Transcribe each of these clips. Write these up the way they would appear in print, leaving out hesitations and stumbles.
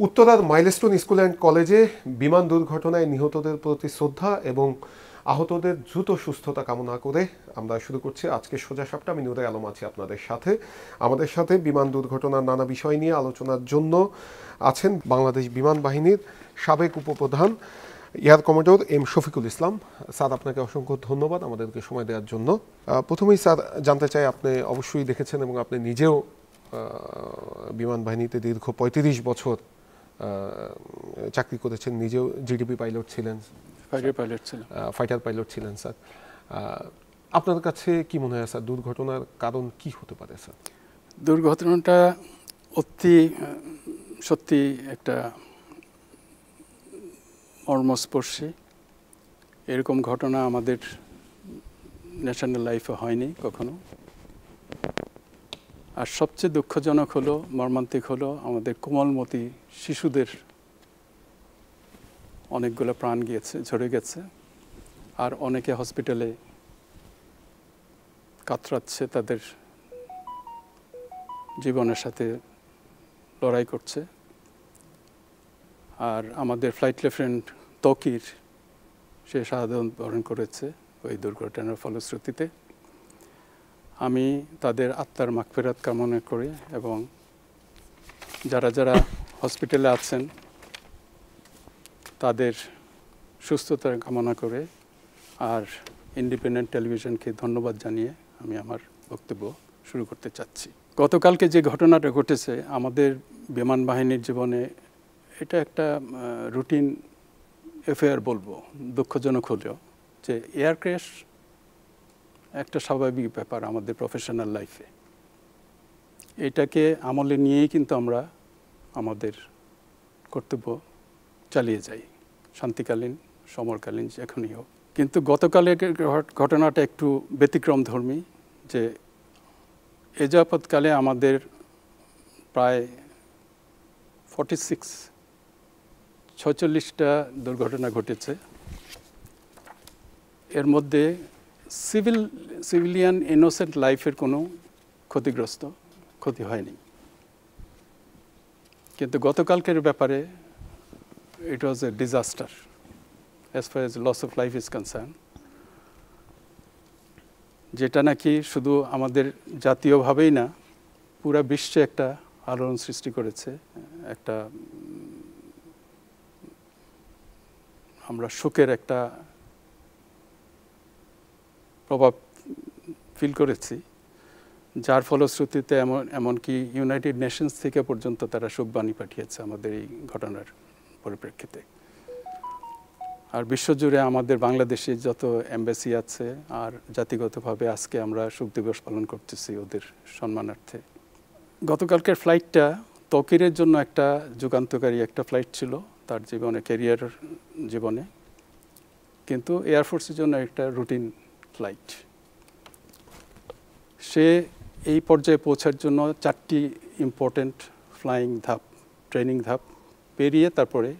উত্তরার milestone school and কলেজে বিমান দুর্ঘটনায় নিহতদের প্রতি শ্রদ্ধা এবং আহতদের দ্রুত সুস্থতা কামনা করে আমরা শুরু করছি আজকে সোজা সাপটা। আমি নুরে আলম আছি আপনাদের সাথে। আমাদের সাথে বিমান দুর্ঘটনার নানা বিষয় নিয়ে আলোচনার জন্য আছেন বাংলাদেশ বিমান বাহিনীর সাবেক উপপ্রধান air commodore M Shafiqul Islam. Sir, আপনাকে অসংখ্য ধন্যবাদ আমাদেরকে সময় দেওয়ার জন্য। প্রথমেই স্যার জানতে চাই, আপনি অবশ্যই দেখেছেন এবং আপনি নিজেও বিমান বাহিনীতে দীর্ঘ ৩৫ বছর চাকরি করেছেন, নিজেও জিডিপি পাইলট ছিলেন, ফাইটার পাইলট ছিলেন। স্যার, আপনার কাছে কি মনে হয় স্যার, দুর্ঘটনার কারণ কি হতে পারে? স্যার, দুর্ঘটনাটা অতি সত্যি একটা মর্মস্পর্শী। এরকম ঘটনা আমাদের ন্যাশনাল লাইফে হয়নি কখনো। আর সবচেয়ে দুঃখজনক হলো, মর্মান্তিক হলো, আমাদের কোমলমতি শিশুদের অনেকগুলো প্রাণ গিয়েছে, ঝরে গেছে। আর অনেকে হসপিটালে কাতরাচ্ছে, তাদের জীবনের সাথে লড়াই করছে। আর আমাদের ফ্লাইট লেফটেন্যান্ট তকির, সে শাহাদাত বরণ করেছে ওই দুর্ঘটনার ফলশ্রুতিতে। আমি তাদের আত্মার মাগফিরাত কামনা করি এবং যারা যারা হসপিটালে আছেন তাদের সুস্থতা কামনা করে আর ইন্ডিপেন্ডেন্ট টেলিভিশনকে ধন্যবাদ জানিয়ে আমি আমার বক্তব্য শুরু করতে চাচ্ছি। গতকালকে যে ঘটনাটা ঘটেছে আমাদের বিমান বাহিনীর জীবনে, এটা একটা রুটিন অ্যাফেয়ার বলবো, দুঃখজনক হলেও, যে এয়ার ক্র্যাশ একটা স্বাভাবিক ব্যাপার আমাদের প্রফেশনাল লাইফে। এটাকে আমলে নিয়েই কিন্তু আমরা আমাদের কর্তব্য চালিয়ে যাই, শান্তিকালীন, সমরকালীন, যখনই হোক। কিন্তু গতকালের ঘটনাটা একটু ব্যতিক্রমধর্মী, যে এ যাবৎকালে আমাদের প্রায় 46টা দুর্ঘটনা ঘটেছে। এর মধ্যে সিভিলিয়ান ইনোসেন্ট লাইফের কোনো ক্ষতি হয়নি। কিন্তু গতকালকের ব্যাপারে it was a disaster as far as loss of life is concern, যেটা নাকি শুধু আমাদের জাতীয়ভাবেই না, পুরা বিশ্বে একটা আলোড়ন সৃষ্টি করেছে। একটা আমরা শোকের একটা প্রভাব ফিল করেছি, যার ফলশ্রুতিতে এমনকি ইউনাইটেড নেশনস থেকে পর্যন্ত তারা শোকবাণী পাঠিয়েছে আমাদের এই ঘটনার পরিপ্রেক্ষিতে। আর বিশ্বজুড়ে আমাদের বাংলাদেশে যত এম্বাসি আছে আর জাতিগতভাবে আজকে আমরা শোক দিবস পালন করতেছি ওদের সম্মানার্থে। গতকালকের ফ্লাইটটা তকিরের জন্য একটা যুগান্তকারী একটা ফ্লাইট ছিল তার জীবনে, ক্যারিয়ার জীবনে, কিন্তু এয়ারফোর্সের জন্য একটা রুটিন ফ্লাইট। সে এই পর্যায়ে পৌঁছার জন্য 4টি ইম্পর্টেন্ট ফ্লাইং ধাপ, ট্রেনিং ধাপ পেরিয়ে তারপরে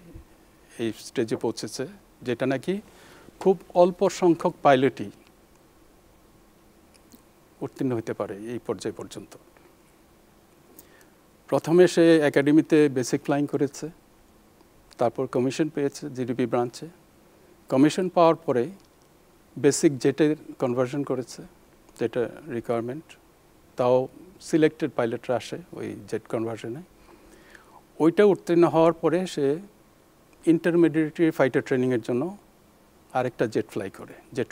এই স্টেজে পৌঁছেছে, যেটা নাকি খুব অল্প সংখ্যক পাইলটই উত্তীর্ণ হতে পারে এই পর্যায় পর্যন্ত। প্রথমে সে একাডেমিতে বেসিক ফ্লাইং করেছে, তারপর কমিশন পেয়েছে জিডিপি ব্রাঞ্চে। কমিশন পাওয়ার পরে বেসিক জেটের কনভার্সন করেছে, যেটা রিকোয়ারমেন্ট, তাও সিলেক্টেড পাইলটরা আসে ওই জেট কনভার্সনে। ওইটা উত্তীর্ণ হওয়ার পরে সে ইন্টারমিডিয়েট ফাইটার ট্রেনিংয়ের জন্য আরেকটা জেট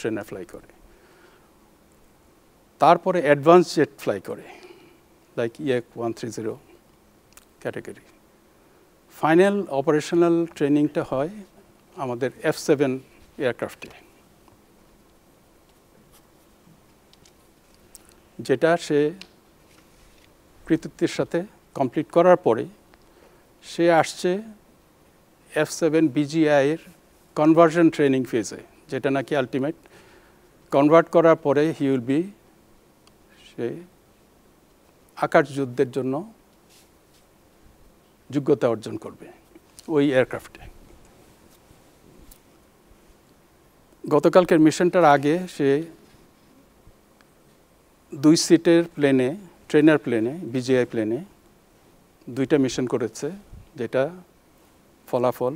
ট্রেনার ফ্লাই করে। তারপরে অ্যাডভান্স জেট ফ্লাই করে, লাইক ইয়েক 130 ক্যাটাগরি। ফাইনাল অপারেশনাল ট্রেনিংটা হয় আমাদের F7 এয়ারক্রাফটে, যেটা সে কৃতিত্বের সাথে কমপ্লিট করার পরে সে আসছে F7 BGI-এর কনভার্সন ট্রেনিং ফেজে, যেটা নাকি আলটিমেট কনভার্ট করার পরে সে আকাশ যুদ্ধের জন্য যোগ্যতা অর্জন করবে ওই এয়ারক্রাফটে। গতকালকের মিশনটার আগে সে 2 সিটের ট্রেনার প্লেনে, BGI প্লেনে 2টা মিশন করেছে, যেটা ফলাফল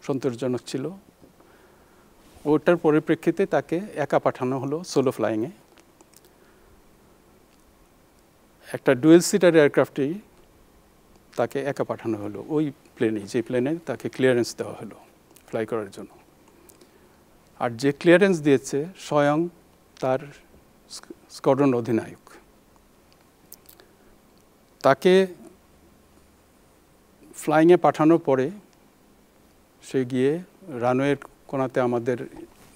সন্তোষজনক ছিল। ওটার পরিপ্রেক্ষিতে তাকে একা পাঠানো হলো সোলো ফ্লাইংয়ে। একটা ডুয়েল সিটার এয়ারক্রাফটেই তাকে একা পাঠানো হলো, ওই প্লেনেই, যে প্লেনে তাকে ক্লিয়ারেন্স দেওয়া হলো ফ্লাই করার জন্য। আর যে ক্লিয়ারেন্স দিয়েছে স্বয়ং তার স্কোয়াড্রন অধিনায়ক। তাকে ফ্লাইংয়ে পাঠানোর পরে সে গিয়ে রানওয়ের কোনাতে আমাদের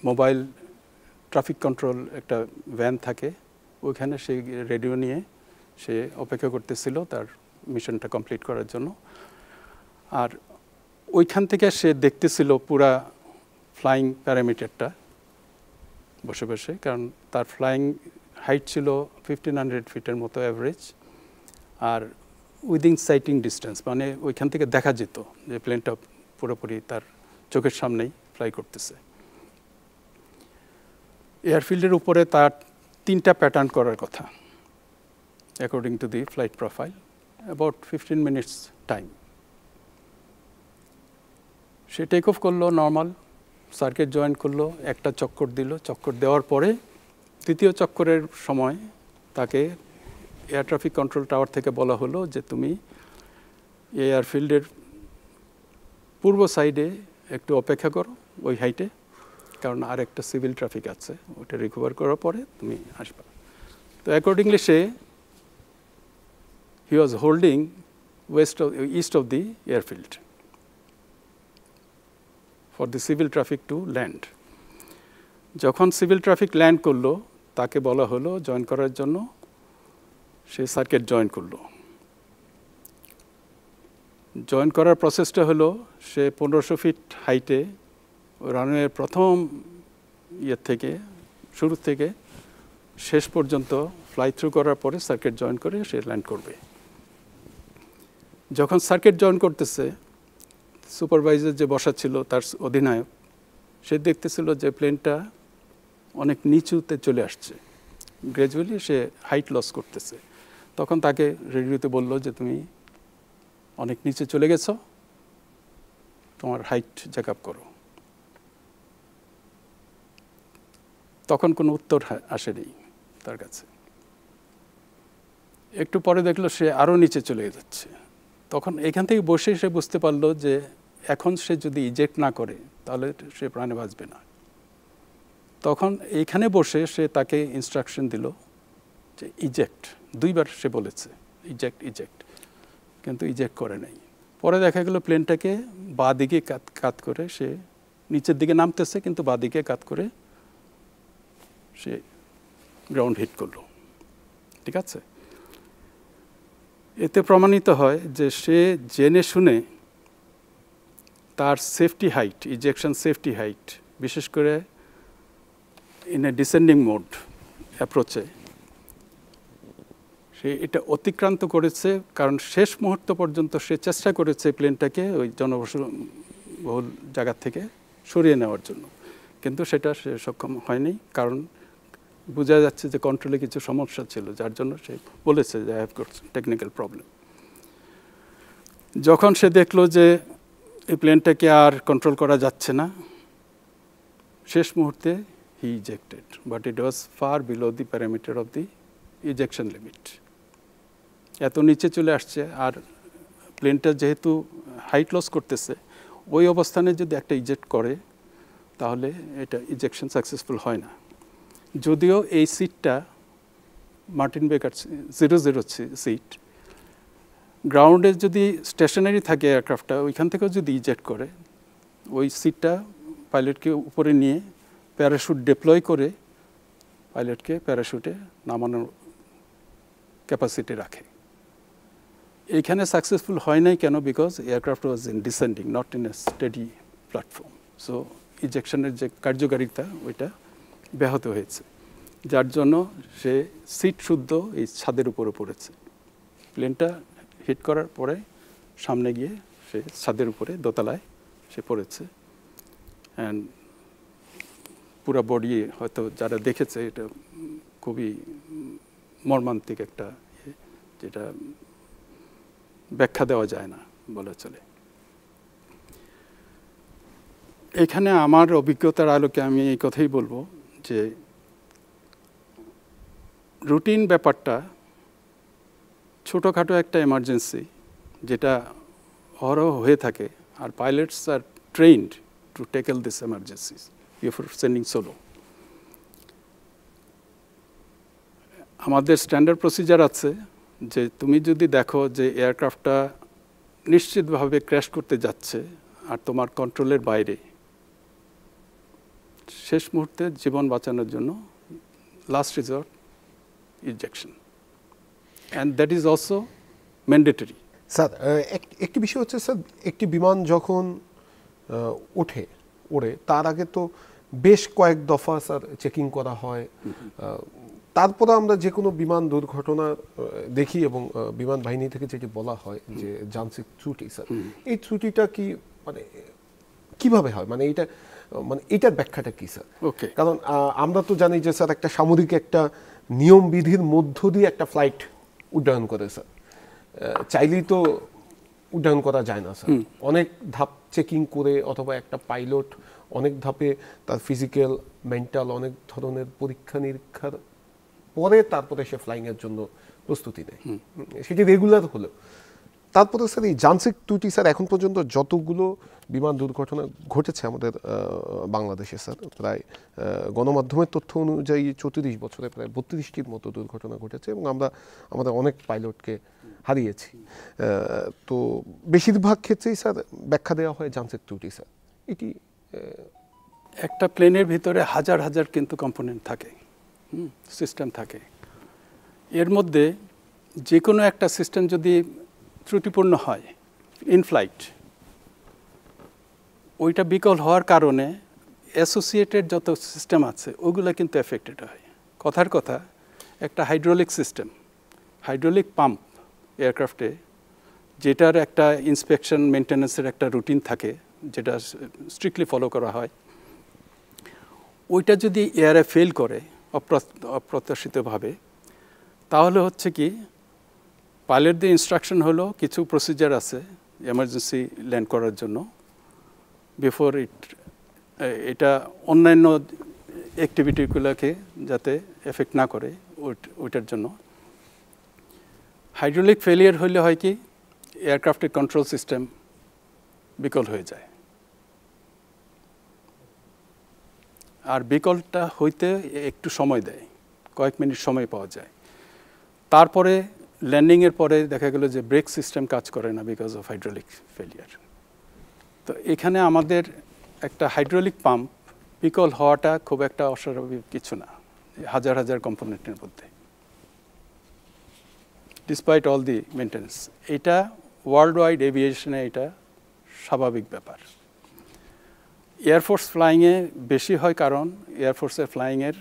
মোবাইল ট্রাফিক কন্ট্রোল একটা ভ্যান থাকে, ওইখানে সে রেডিও নিয়ে সে অপেক্ষা করতেছিল তার মিশনটা কমপ্লিট করার জন্য। আর ওইখান থেকে সে দেখতেছিল পুরা ফ্লাইং প্যারামিটারটা বসে বসে, কারণ তার ফ্লাইং হাইট ছিল 1500 ফিটের মতো অ্যাভারেজ। আর উইদিন সাইটিং ডিস্টেন্স, মানে ওইখান থেকে দেখা যেত যে প্লেনটা পুরোপুরি তার চোখের সামনেই ফ্লাই করতেছে। এয়ারফিল্ডের উপরে তার 3টা প্যাটার্ন করার কথা according to the flight profile, about 15 minutes time. সে টেক অফ করলো, নর্মাল সার্কিট জয়েন করলো, একটা চক্কর দিল। চক্কর দেওয়ার পরে তৃতীয় চক্করের সময় তাকে এয়ার ট্রাফিক কন্ট্রোল টাওয়ার থেকে বলা হলো যে তুমি এয়ারফিল্ডের পূর্ব সাইডে একটু অপেক্ষা করো ওই হাইটে, কারণ আর একটা সিভিল ট্রাফিক আছে, ওটা রিকভার করার পরে তুমি আসবা। তো accordingly say he was holding east of the airfield for the civil traffic two land. যখন সিভিল ট্রাফিক ল্যান্ড করলো তাকে বলা হলো জয়েন করার জন্য, সে সার্কিট জয়েন করলো। জয়েন করার প্রসেসটা হলো সে 1500 ফিট হাইটে রানওয়ের প্রথম থেকে শুরু থেকে শেষ পর্যন্ত ফ্লাই থ্রু করার পরে সার্কিট জয়েন করে সে ল্যান্ড করবে। যখন সার্কিট জয়েন করতেছে, সুপারভাইজার যে বসা ছিল তার অধিনায়ক, সে দেখতেছিল যে প্লেনটা অনেক নিচুতে চলে আসছে, গ্র্যাজুয়ালি সে হাইট লস করতেছে। তখন তাকে রেডিওতে বলল যে তুমি অনেক নিচে চলে গেছো, তোমার হাইট জ্যাক আপ করো। তখন কোনো উত্তর আসেনি তার কাছে। একটু পরে দেখলো সে আরও নিচে চলে যাচ্ছে। তখন এখান থেকে বসে সে বুঝতে পারলো যে এখন সে যদি ইজেক্ট না করে তাহলে সে প্রাণে বাঁচবে না। তখন এইখানে বসে সে তাকে ইনস্ট্রাকশন দিল যে ইজেক্ট, 2বার সে বলেছে ইজেক্ট ইজেক্ট, কিন্তু ইজেক্ট করে নাই। পরে দেখা গেল প্লেনটাকে বাঁ দিকে কাত করে সে নিচের দিকে নামতেছে, কিন্তু বাঁ দিকে কাত করে সে গ্রাউন্ড হিট করলো। ঠিক আছে, এতে প্রমাণিত হয় যে সে জেনে শুনে তার safety height, ejection safety height, বিশেষ করে ইন এ ডিসেন্ডিং মোড অ্যাপ্রোচে সে এটা অতিক্রান্ত করেছে। কারণ শেষ মুহূর্ত পর্যন্ত সে চেষ্টা করেছে প্লেনটাকে ওই জনবহুল জায়গা থেকে সরিয়ে নেওয়ার জন্য, কিন্তু সেটা সে সক্ষম হয়নি। কারণ বোঝা যাচ্ছে যে কন্ট্রোলে কিছু সমস্যা ছিল, যার জন্য সে বলেছে যে I have got technical problem. যখন সে দেখলো যে এই প্লেনটাকে আর কন্ট্রোল করা যাচ্ছে না, শেষ মুহূর্তে he ejected, but it was far below the parameter of the ejection limit. এত নিচে চলে আসছে, আর প্লেনটা যেহেতু হাইট লস করতেছে, ওই অবস্থানে যদি একটা ইজেক্ট করে তাহলে এটা ইজেকশন সাকসেসফুল হয় না। যদিও এই সিটটা মার্টিন বেকার 00 সিট, গ্রাউন্ডে যদি স্টেশনারি থাকে এয়ারক্রাফটটা, ওইখান থেকেও যদি ইজেক্ট করে, ওই সিটটা পাইলটকে উপরে নিয়ে প্যারাশুট ডিপ্লয় করে পাইলটকে প্যারাশুটে নামানোর ক্যাপাসিটি রাখে। এইখানে সাকসেসফুল হয় নাই কেন? Because aircraft was in descending, not in a steady platform. So ইজেকশনের যে কার্যকারিতা ওইটা ব্যাহত হয়েছে, যার জন্য সে সিট শুদ্ধ এই ছাদের উপরে পড়েছে। প্লেনটা হিট করার পরে সামনে গিয়ে সে ছাদের উপরে দোতলায় সে পড়েছে। অ্যান্ড পুরো বডি, হয়তো যারা দেখেছে, এটা খুবই মর্মান্তিক একটা, যেটা ব্যাখ্যা দেওয়া যায় না। বলা চলে। এখানে আমার অভিজ্ঞতার আলোকে আমি এই কথাই বলবো যে রুটিন ব্যাপারটা ছোটোখাটো একটা এমার্জেন্সি যেটা অহরহ হয়ে থাকে, আর pilots are trained to tackle this emergencies before sending solo. আমাদের স্ট্যান্ডার্ড প্রসিজার আছে যে তুমি যদি দেখো যে এয়ারক্রাফটটা নিশ্চিতভাবে ক্র্যাশ করতে যাচ্ছে আর তোমার কন্ট্রোলের বাইরে, শেষ মুহূর্তে জীবন বাঁচানোর জন্য last resort ejection, and that is also mandatory. Sir একটি বিষয় হচ্ছে স্যার, একটি বিমান যখন ওড়ে তার আগে তো বেশ কয়েক দফা স্যার চেকিং করা হয়, তারপরে আমরা যে কোনো বিমান দুর্ঘটনা দেখি এবং বিমান বাহিনী থেকে যেটি বলা হয় যে যান্ত্রিক ত্রুটি, স্যার এই ত্রুটিটা কি মানে কিভাবে হয়, মানে এটা মানে এটার ব্যাখ্যাটা কি স্যার? ওকে, কারণ আমরা তো জানি যে স্যার একটা সামরিক একটা নিয়ম বিধির মধ্য দিয়ে একটা ফ্লাইট উড্ডয়ন করে স্যার, চাইলেই তো উড্ডয়ন করা যায় না স্যার, অনেক ধাপ চেকিং করে, অথবা একটা পাইলট অনেক ধাপে তার ফিজিক্যাল মেন্টাল অনেক ধরনের পরীক্ষা নিরীক্ষার পরে তারপরে সে ফ্লাইংয়ের জন্য প্রস্তুতি নেয়, সেটি রেগুলার হলো। তারপরে স্যার এই যান্ত্রিক ত্রুটি স্যার এখন পর্যন্ত যতগুলো বিমান দুর্ঘটনা ঘটেছে আমাদের বাংলাদেশে স্যার, প্রায় গণমাধ্যমের তথ্য অনুযায়ী 34 বছরে প্রায় 32টির মতো দুর্ঘটনা ঘটেছে এবং আমরা আমাদের অনেক পাইলটকে হারিয়েছি। তো বেশিরভাগ ক্ষেত্রেই স্যার ব্যাখ্যা দেওয়া হয় যান্ত্রিক ত্রুটি স্যার। এটি একটা প্লেনের ভিতরে হাজার হাজার কিন্তু কম্পোনেন্ট থাকে, সিস্টেম থাকে, এর মধ্যে যে কোনো একটা সিস্টেম যদি ত্রুটিপূর্ণ হয় ইন ফ্লাইট, ওইটা বিকল হওয়ার কারণে অ্যাসোসিয়েটেড যত সিস্টেম আছে ওগুলো কিন্তু এফেক্টেড হয়। কথার কথা, একটা হাইড্রোলিক সিস্টেম, হাইড্রোলিক পাম্প এয়ারক্রাফটে, যেটার একটা ইন্সপেকশন মেনটেন্যান্সের একটা রুটিন থাকে যেটা স্ট্রিক্টলি ফলো করা হয়, ওইটা যদি এয়ারে ফেল করে অপ্রত্যাশিতভাবে, তাহলে হচ্ছে কি পাইলটদের ইনস্ট্রাকশন হলো কিছু প্রসিজার আছে এমার্জেন্সি ল্যান্ড করার জন্য, বিফোর এটা অন্যান্য অ্যাক্টিভিটিগুলোকে যাতে এফেক্ট না করে ওইটার জন্য। হাইড্রোলিক ফেলিয়ার হলে হয় কি এয়ারক্রাফটের কন্ট্রোল সিস্টেম বিকল হয়ে যায়, আর বিকলটা হইতে একটু সময় দেয়, কয়েক মিনিট সময় পাওয়া যায়। তারপরে ল্যান্ডিংয়ের পরে দেখা গেল যে ব্রেক সিস্টেম কাজ করে না বিকজ অফ হাইড্রোলিক ফেলিয়ার। তো এখানে আমাদের একটা হাইড্রোলিক পাম্প বিকল হওয়াটা খুব একটা অস্বাভাবিক কিছু না হাজার হাজার কম্পোনেন্টের মধ্যে, ডিসপাইট অল দি মেনটেন্যান্স। এটা ওয়ার্ল্ড ওয়াইড এভিয়েশনে এটা স্বাভাবিক ব্যাপার। এয়ারফোর্স ফ্লাইংয়ে বেশি হয় কারণ এয়ারফোর্সের ফ্লাইংয়ের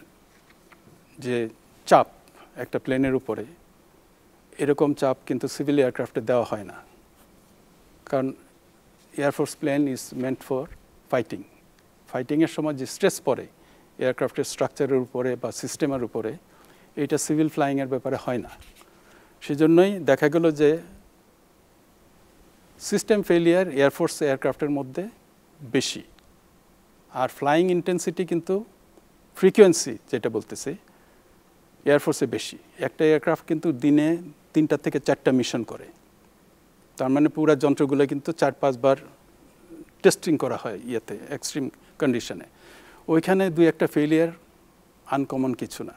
যে চাপ একটা প্লেনের উপরে, এরকম চাপ কিন্তু সিভিল এয়ারক্রাফটে দেওয়া হয় না, কারণ air force plane is meant for fighting. ফাইটিংয়ের সময় যে স্ট্রেস পড়ে এয়ারক্রাফটের স্ট্রাকচারের উপরে বা সিস্টেমের উপরে, এইটা সিভিল ফ্লাইংয়ের ব্যাপারে হয় না। সেজন্যই দেখা গেল যে সিস্টেম ফেলিয়ার এয়ারফোর্স এয়ারক্রাফটের মধ্যে বেশি, আর ফ্লাইং ইন্টেন্সিটি কিন্তু ফ্রিকোয়েন্সি যেটা বলতেছি এয়ারফোর্সে বেশি। একটা এয়ারক্রাফট কিন্তু দিনে 3টা থেকে 4টা মিশন করে, তার মানে পুরো যন্ত্রগুলো কিন্তু 4-5 বার টেস্টিং করা হয় ইয়েতে এক্সট্রিম কন্ডিশনে। ওইখানে 2-1টা ফেলিয়ার আনকমন কিছু না।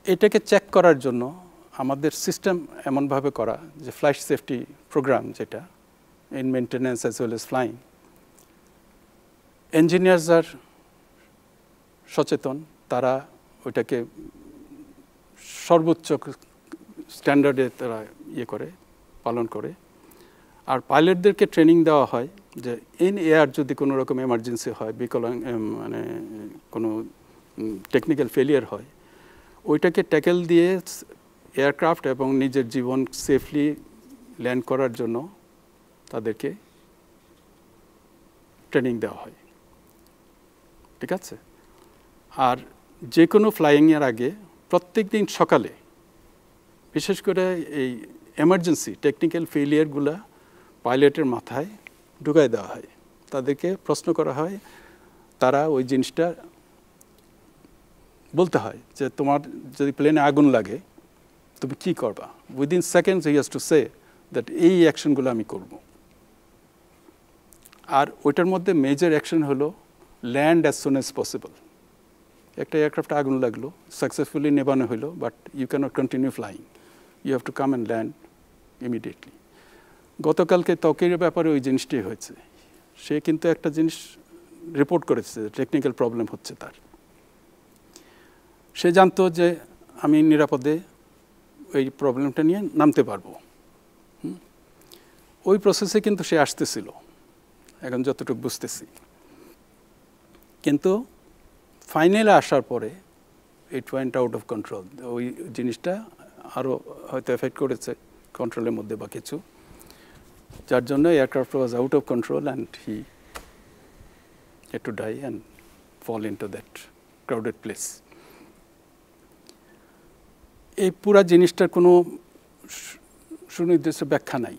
এটাকে চেক করার জন্য আমাদের সিস্টেম এমনভাবে করা যে ফ্লাইট সেফটি প্রোগ্রাম, যেটা in maintenance as well as flying, engineers are সচেতন, তারা ওইটাকে সর্বোচ্চ স্ট্যান্ডার্ডে তারা পালন করে। আর পাইলটদেরকে ট্রেনিং দেওয়া হয় যে ইন এয়ার যদি কোনো রকম এমার্জেন্সি হয়, মানে কোনো টেকনিক্যাল ফেলিয়ার হয়, ওইটাকে ট্যাকেল দিয়ে এয়ারক্রাফট এবং নিজের জীবন সেফলি ল্যান্ড করার জন্য তাদেরকে ট্রেনিং দেওয়া হয়। ঠিক আছে? আর যে কোনো ফ্লাইংয়ের আগে প্রত্যেক দিন সকালে, বিশেষ করে এই এমার্জেন্সি টেকনিক্যাল ফেলিয়ারগুলা পাইলটের মাথায় ঢুকাই দেওয়া হয়, তাদেরকে প্রশ্ন করা হয়, তারা ওই জিনিসটা বলতে হয় যে তোমার যদি প্লেনে আগুন লাগে তুমি কী করবা। Within seconds he has to say that এই অ্যাকশনগুলো আমি করব। আর ওইটার মধ্যে মেজর অ্যাকশন হলো land as soon as possible. একটা এয়ারক্রাফ্টে আগুন লাগলো, সাকসেসফুলি নেবানো হলো, but you can't continue flying, you have to come and land immediately. গতকালকে ত্বকের ব্যাপারে ওই জিনিসটি হয়েছে। সে কিন্তু একটা জিনিস রিপোর্ট করেছে, টেকনিক্যাল প্রবলেম হচ্ছে তার। সে জানতো যে আমি নিরাপদে ওই প্রবলেমটা নিয়ে নামতে পারবো। ওই প্রসেসে কিন্তু সে আসতেছিল, এখন যতটুকু বুঝতেছি। কিন্তু ফাইনালে আসার পরে it went out of control. ওই জিনিসটা আরও হয়তো এফেক্ট করেছে কন্ট্রোলের মধ্যে বা কিছু, যার জন্য aircraft was out of control and he had to die and fall into that crowded place. এই পুরা জিনিসটার কোনো সুনির্দিষ্ট ব্যাখ্যা নাই।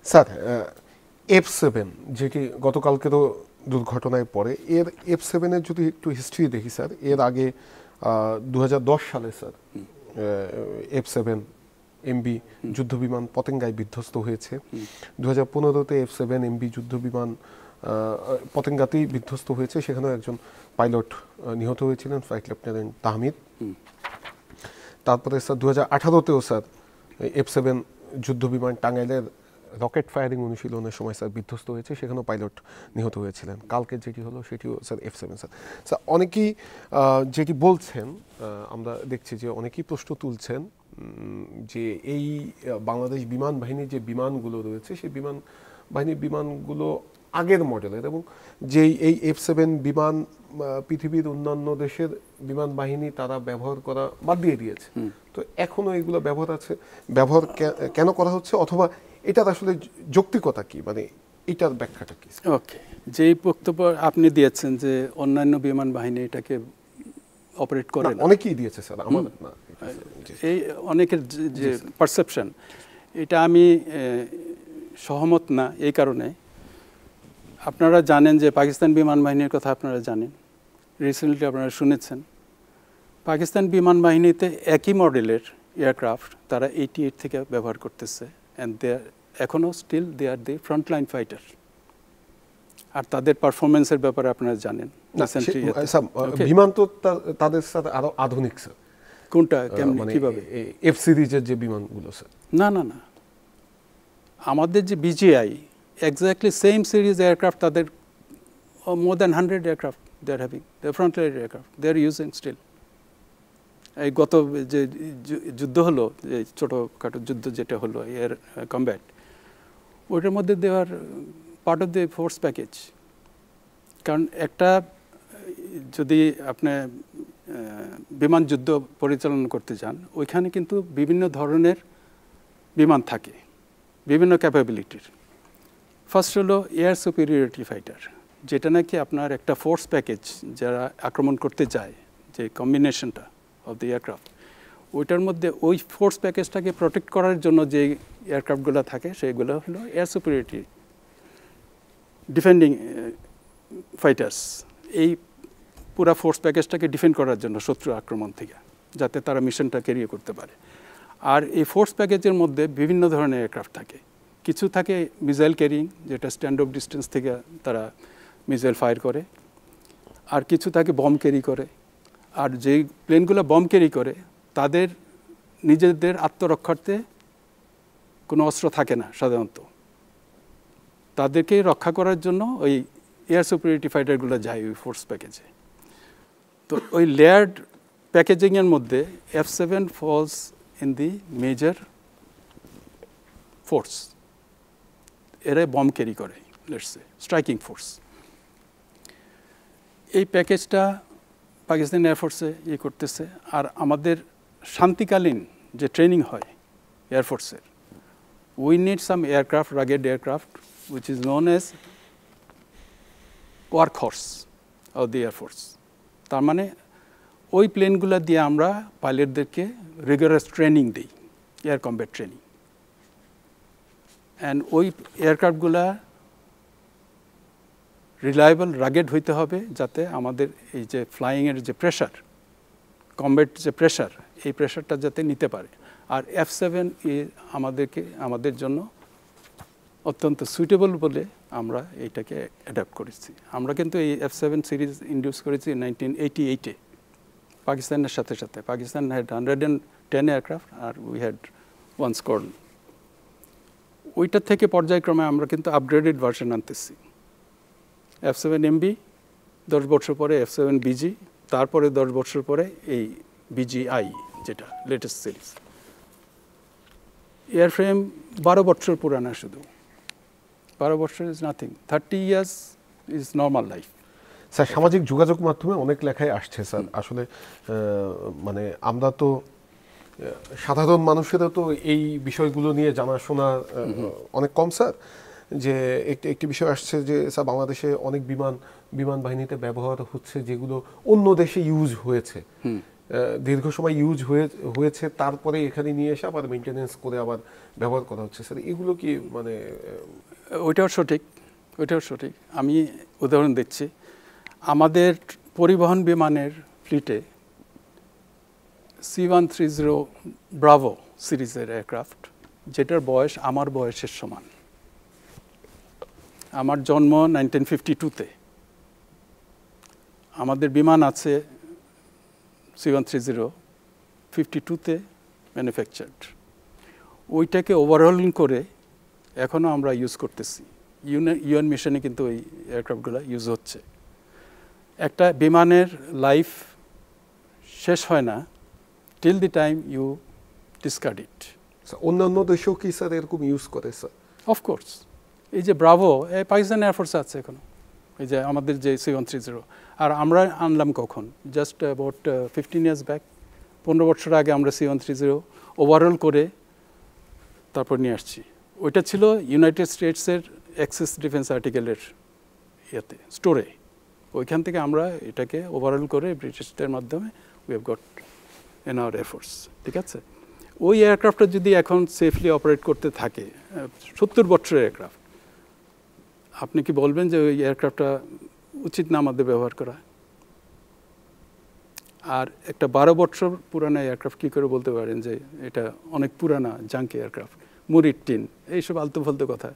স্যার, F7 যেটি গতকালকেরও দুর্ঘটনায় পড়ে, এর F7-এর যদি একটু হিস্ট্রি দেখি স্যার, এর আগে 2010 সালে স্যার F7 MB যুদ্ধবিমান পতেঙ্গায় বিধ্বস্ত হয়েছে। 2015-তে F7 MB যুদ্ধবিমান পতেঙ্গাতেই বিধ্বস্ত হয়েছে, সেখানেও একজন পাইলট নিহত হয়েছিলেন, ফ্লাইট লেফটেন্যান্ট তাহমিদ। তারপরে স্যার 2018-তেও স্যার F7 যুদ্ধবিমান টাঙ্গাইলের রকেট ফায়ারিং অনুশীলনের সময় স্যার বিধ্বস্ত হয়েছে, সেখানেও পাইলট নিহত হয়েছিলেন। কালকে যেটি হলো সেটিও স্যার F7 স্যার। স্যার অনেকেই যেটি বলছেন, আমরা দেখছি যে অনেকেই প্রশ্ন তুলছেন যে এই বাংলাদেশ বিমান বাহিনীর যে বিমানগুলো রয়েছে সেই বিমান বাহিনীর বিমানগুলো আগের মডেলের, এবং যেই এই F7 বিমান পৃথিবীর অন্যান্য দেশের বিমান বাহিনী তারা ব্যবহার করা বাদ দিয়ে দিয়েছে। তো এখনো এগুলো ব্যবহার কেন করা হচ্ছে, অথবা এটার আসলে যৌক্তিকতা কি, মানে এটার ব্যাখ্যাটা কি? ওকে, যেই বক্তব্য আপনি দিয়েছেন যে অন্যান্য বিমান বাহিনী এটাকে অপারেট করে না, অনেকেই দিয়েছে স্যার, আমাদের না, এই অনেকের যে পারসেপশন, এটা আমি সহমত না। এই কারণে আপনারা জানেন যে পাকিস্তান বিমান বাহিনীর কথা আপনারা জানেন, রিসেন্টলি আপনারা শুনেছেন পাকিস্তান বিমান বাহিনীতে একই মডেলের এয়ারক্রাফট তারা 88 থেকে ব্যবহার করতেছে, অ্যান্ড দে আর এখনও still they are the frontline fighter. আর তাদের পারফরমেন্সের ব্যাপারে আপনারা জানেন। বিমান তো তাদের সাথে আরো আধুনিক স্যার। কোনটা, কেমন, কিভাবে? F সিরিজের যে বিমানগুলো স্যার। না না না, আমাদের যে BGI exactly same series aircraft, তাদের more than 100 aircraft they are having, they frontline aircraft they are using still. এই গত যে যুদ্ধ হলো, যে ছোটোখাটো যুদ্ধ যেটা হলো এয়ার কমব্যাট, ওইটার মধ্যে they are part of the force package. কারণ একটা যদি আপনি বিমান যুদ্ধ পরিচালনা করতে চান, ওইখানে কিন্তু বিভিন্ন ধরনের বিমান থাকে, বিভিন্ন ক্যাপাবিলিটির। ফার্স্ট হলো এয়ার সুপিরিয়রিটি ফাইটার, যেটা নাকি আপনার একটা ফোর্স প্যাকেজ যারা আক্রমণ করতে যায়, যে কম্বিনেশনটা অফ দ্য এয়ারক্রাফট, ওইটার মধ্যে ওই ফোর্স প্যাকেজটাকে প্রোটেক্ট করার জন্য যে এয়ারক্রাফটগুলো থাকে সেগুলো হলো এয়ার সুপিরিয়রিটি ডিফেন্ডিং ফাইটার্স। এই পুরা ফোর্স প্যাকেজটাকে ডিফেন্ড করার জন্য শত্রু আক্রমণ থেকে, যাতে তারা মিশনটা ক্যারি করতে পারে। আর এই ফোর্স প্যাকেজের মধ্যে বিভিন্ন ধরনের এয়ারক্রাফট থাকে। কিছু থাকে মিসাইল ক্যারিং, যেটা স্ট্যান্ড অফ ডিস্টেন্স থেকে তারা মিসাইল ফায়ার করে। আর কিছু থাকে বম ক্যারি করে। আর যেই প্লেনগুলো বম ক্যারি করে তাদের নিজেদের আত্মরক্ষার্থে কোনো অস্ত্র থাকে না সাধারণত, তাদেরকে রক্ষা করার জন্য ওই এয়ার সুপিরিয়রিটি ফাইটারগুলো যায় ওই ফোর্স প্যাকেজে। তো ওই লেয়ার্ড প্যাকেজিংয়ের মধ্যে F7 falls in the major force. এরা বম ক্যারি করে, লেটস সে স্ট্রাইকিং ফোর্স। এই প্যাকেজটা পাকিস্তান এয়ারফোর্সে করতেছে। আর আমাদের শান্তিকালীন যে ট্রেনিং হয় এয়ারফোর্সের, we need some aircraft, rugged aircraft, which is known as workhorse of the Air Force. তার মানে ওই প্লেনগুলো দিয়ে আমরা পাইলটদেরকে রিগারাস ট্রেনিং দিই, এয়ার কমব্যাট ট্রেনিং। অ্যান্ড ওই এয়ারক্রাফটগুলা রিলায়েবল রাগেড হইতে হবে, যাতে আমাদের এই যে ফ্লাইংয়ের যে প্রেশার, কমব্যাট যে প্রেশার, এই প্রেশারটা যাতে নিতে পারে। আর F7 আমাদের জন্য অত্যন্ত সুইটেবল বলে আমরা এইটাকে অ্যাডাপ্ট করেছি। আমরা কিন্তু এই F7 সিরিজ ইন্ডিউস করেছি 1988-এ পাকিস্তানের সাথে সাথে। পাকিস্তান হ্যাড 110 এয়ারক্রাফট আর উই হ্যাড 1 স্কোয়াড্রন। ওইটা থেকে পর্যায়ক্রমে আমরা কিন্তু আপগ্রেডেড ভার্সন আনতেছি। F7MB 10 বছর পরে F7BG, তারপরে 10 বছর পরে এই BGI, যেটা লেটেস্ট সিরিজ। এয়ারফ্রেম 12 বছর পুরানা, শুধু 12 বছর is nothing, 30 years is normal life. Sir, সামাজিক যোগাযোগ মাধ্যমে অনেক লেখাই আসছে স্যার, আসলে মানে আমরা তো সাধারণ মানুষেরও তো এই বিষয়গুলো নিয়ে জানাশোনা অনেক কম স্যার। যে একটি বিষয় আসছে যে স্যার, বাংলাদেশে অনেক বিমান বাহিনীতে ব্যবহার হচ্ছে যেগুলো অন্য দেশে ইউজ হয়েছে, দীর্ঘ সময় ইউজ হয়েছে, তারপরে এখানে নিয়ে এসে আবার মেনটেনেন্স করে আবার ব্যবহার করা হচ্ছে স্যার। এগুলো কি মানে? ওইটাও সঠিক। আমি উদাহরণ দিচ্ছি। আমাদের পরিবহন বিমানের ফ্লিটে C-130 ব্রাভো সিরিজের এয়ারক্রাফট, যেটার বয়স আমার বয়সের সমান। আমার জন্ম 1952-তে। আমাদের বিমান আছে C-130 52-তে ম্যানুফ্যাকচার্ড। ওইটাকে ওভারহলিং করে এখনও আমরা ইউজ করতেছি। ইউএন মিশনে কিন্তু ওই এয়ারক্রাফটগুলো ইউজ হচ্ছে। একটা বিমানের লাইফ শেষ হয় না till the time you discard it. অন্যান্য দেশেও কি স্যার এরকম ইউজ করে স্যার? অফকোর্স। এই যে ব্রাভো, এই পাকিস্তান এয়ারফোর্সে আছে এখনো, এই যে আমাদের যে C-130। আর আমরা আনলাম কখন? জাস্ট অ্যাবাউট 15 ইয়ার্স ব্যাক, 15 বছর আগে আমরা C-130 ওভারঅল করে তারপর নিয়ে আসছি। ওইটা ছিল ইউনাইটেড স্টেটসের অ্যাক্সেস ডিফেন্স আর্টিকেলের ইয়েতে, স্টোরে। ওইখান থেকে আমরা এটাকে ওভারঅল করে ব্রিটিশদের মাধ্যমে we have got in our air force. ঠিক আছে? ওই এয়ারক্রাফটটা যদি এখন সেফলি অপারেট করতে থাকে, 70 বছরের এয়ারক্রাফট, আপনি কি বলবেন যে ওই এয়ারক্রাফটটা উচিত না আমাদের ব্যবহার করা? আর একটা 12 বছর পুরানো এয়ারক্রাফট কী করে বলতে পারেন যে এটা অনেক পুরানা জাঙ্কি এয়ারক্রাফট, মুড়ির টিন, এইসব আলতু ফালতু কথা,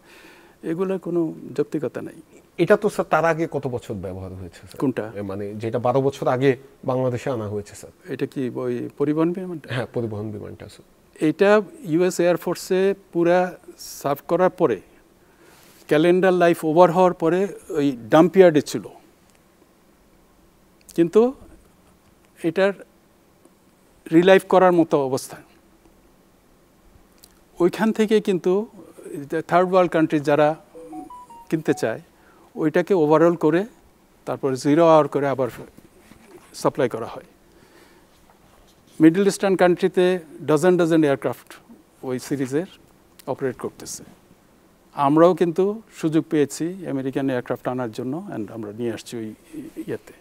এগুলোর কোনো যৌক্তিকতা নাই। এটা তো স্যার তার আগে কত বছর ব্যবহার হয়েছে স্যার? কোনটা? মানে যেটা 12 বছর আগে বাংলাদেশে আনা হয়েছে স্যার। এটা কি ওই পরিবহন বিমানটা? হ্যাঁ, পরিবহন বিমানটা স্যার। এটা ইউএস এয়ারফোর্সে পুরা সার্ভ করার পরে, ক্যালেন্ডার লাইফ ওভার হওয়ার পরে ওই ডাম্পিয়ার্ডে ছিল। কিন্তু এটার রিলাইভ করার মতো অবস্থা। ওইখান থেকে কিন্তু থার্ড ওয়ার্ল্ড কান্ট্রি যারা কিনতে চায়, ওইটাকে ওভারঅল করে তারপর 0 আওয়ার করে আবার সাপ্লাই করা হয়। মিডল ইস্টার্ন কান্ট্রিতে ডজন এয়ারক্রাফট ওই সিরিজের অপারেট করতেছে। আমরাও কিন্তু সুযোগ পেয়েছি আমেরিকান এয়ারক্রাফট আনার জন্য, অ্যান্ড আমরা নিয়ে আসছি ওই ইয়েতে।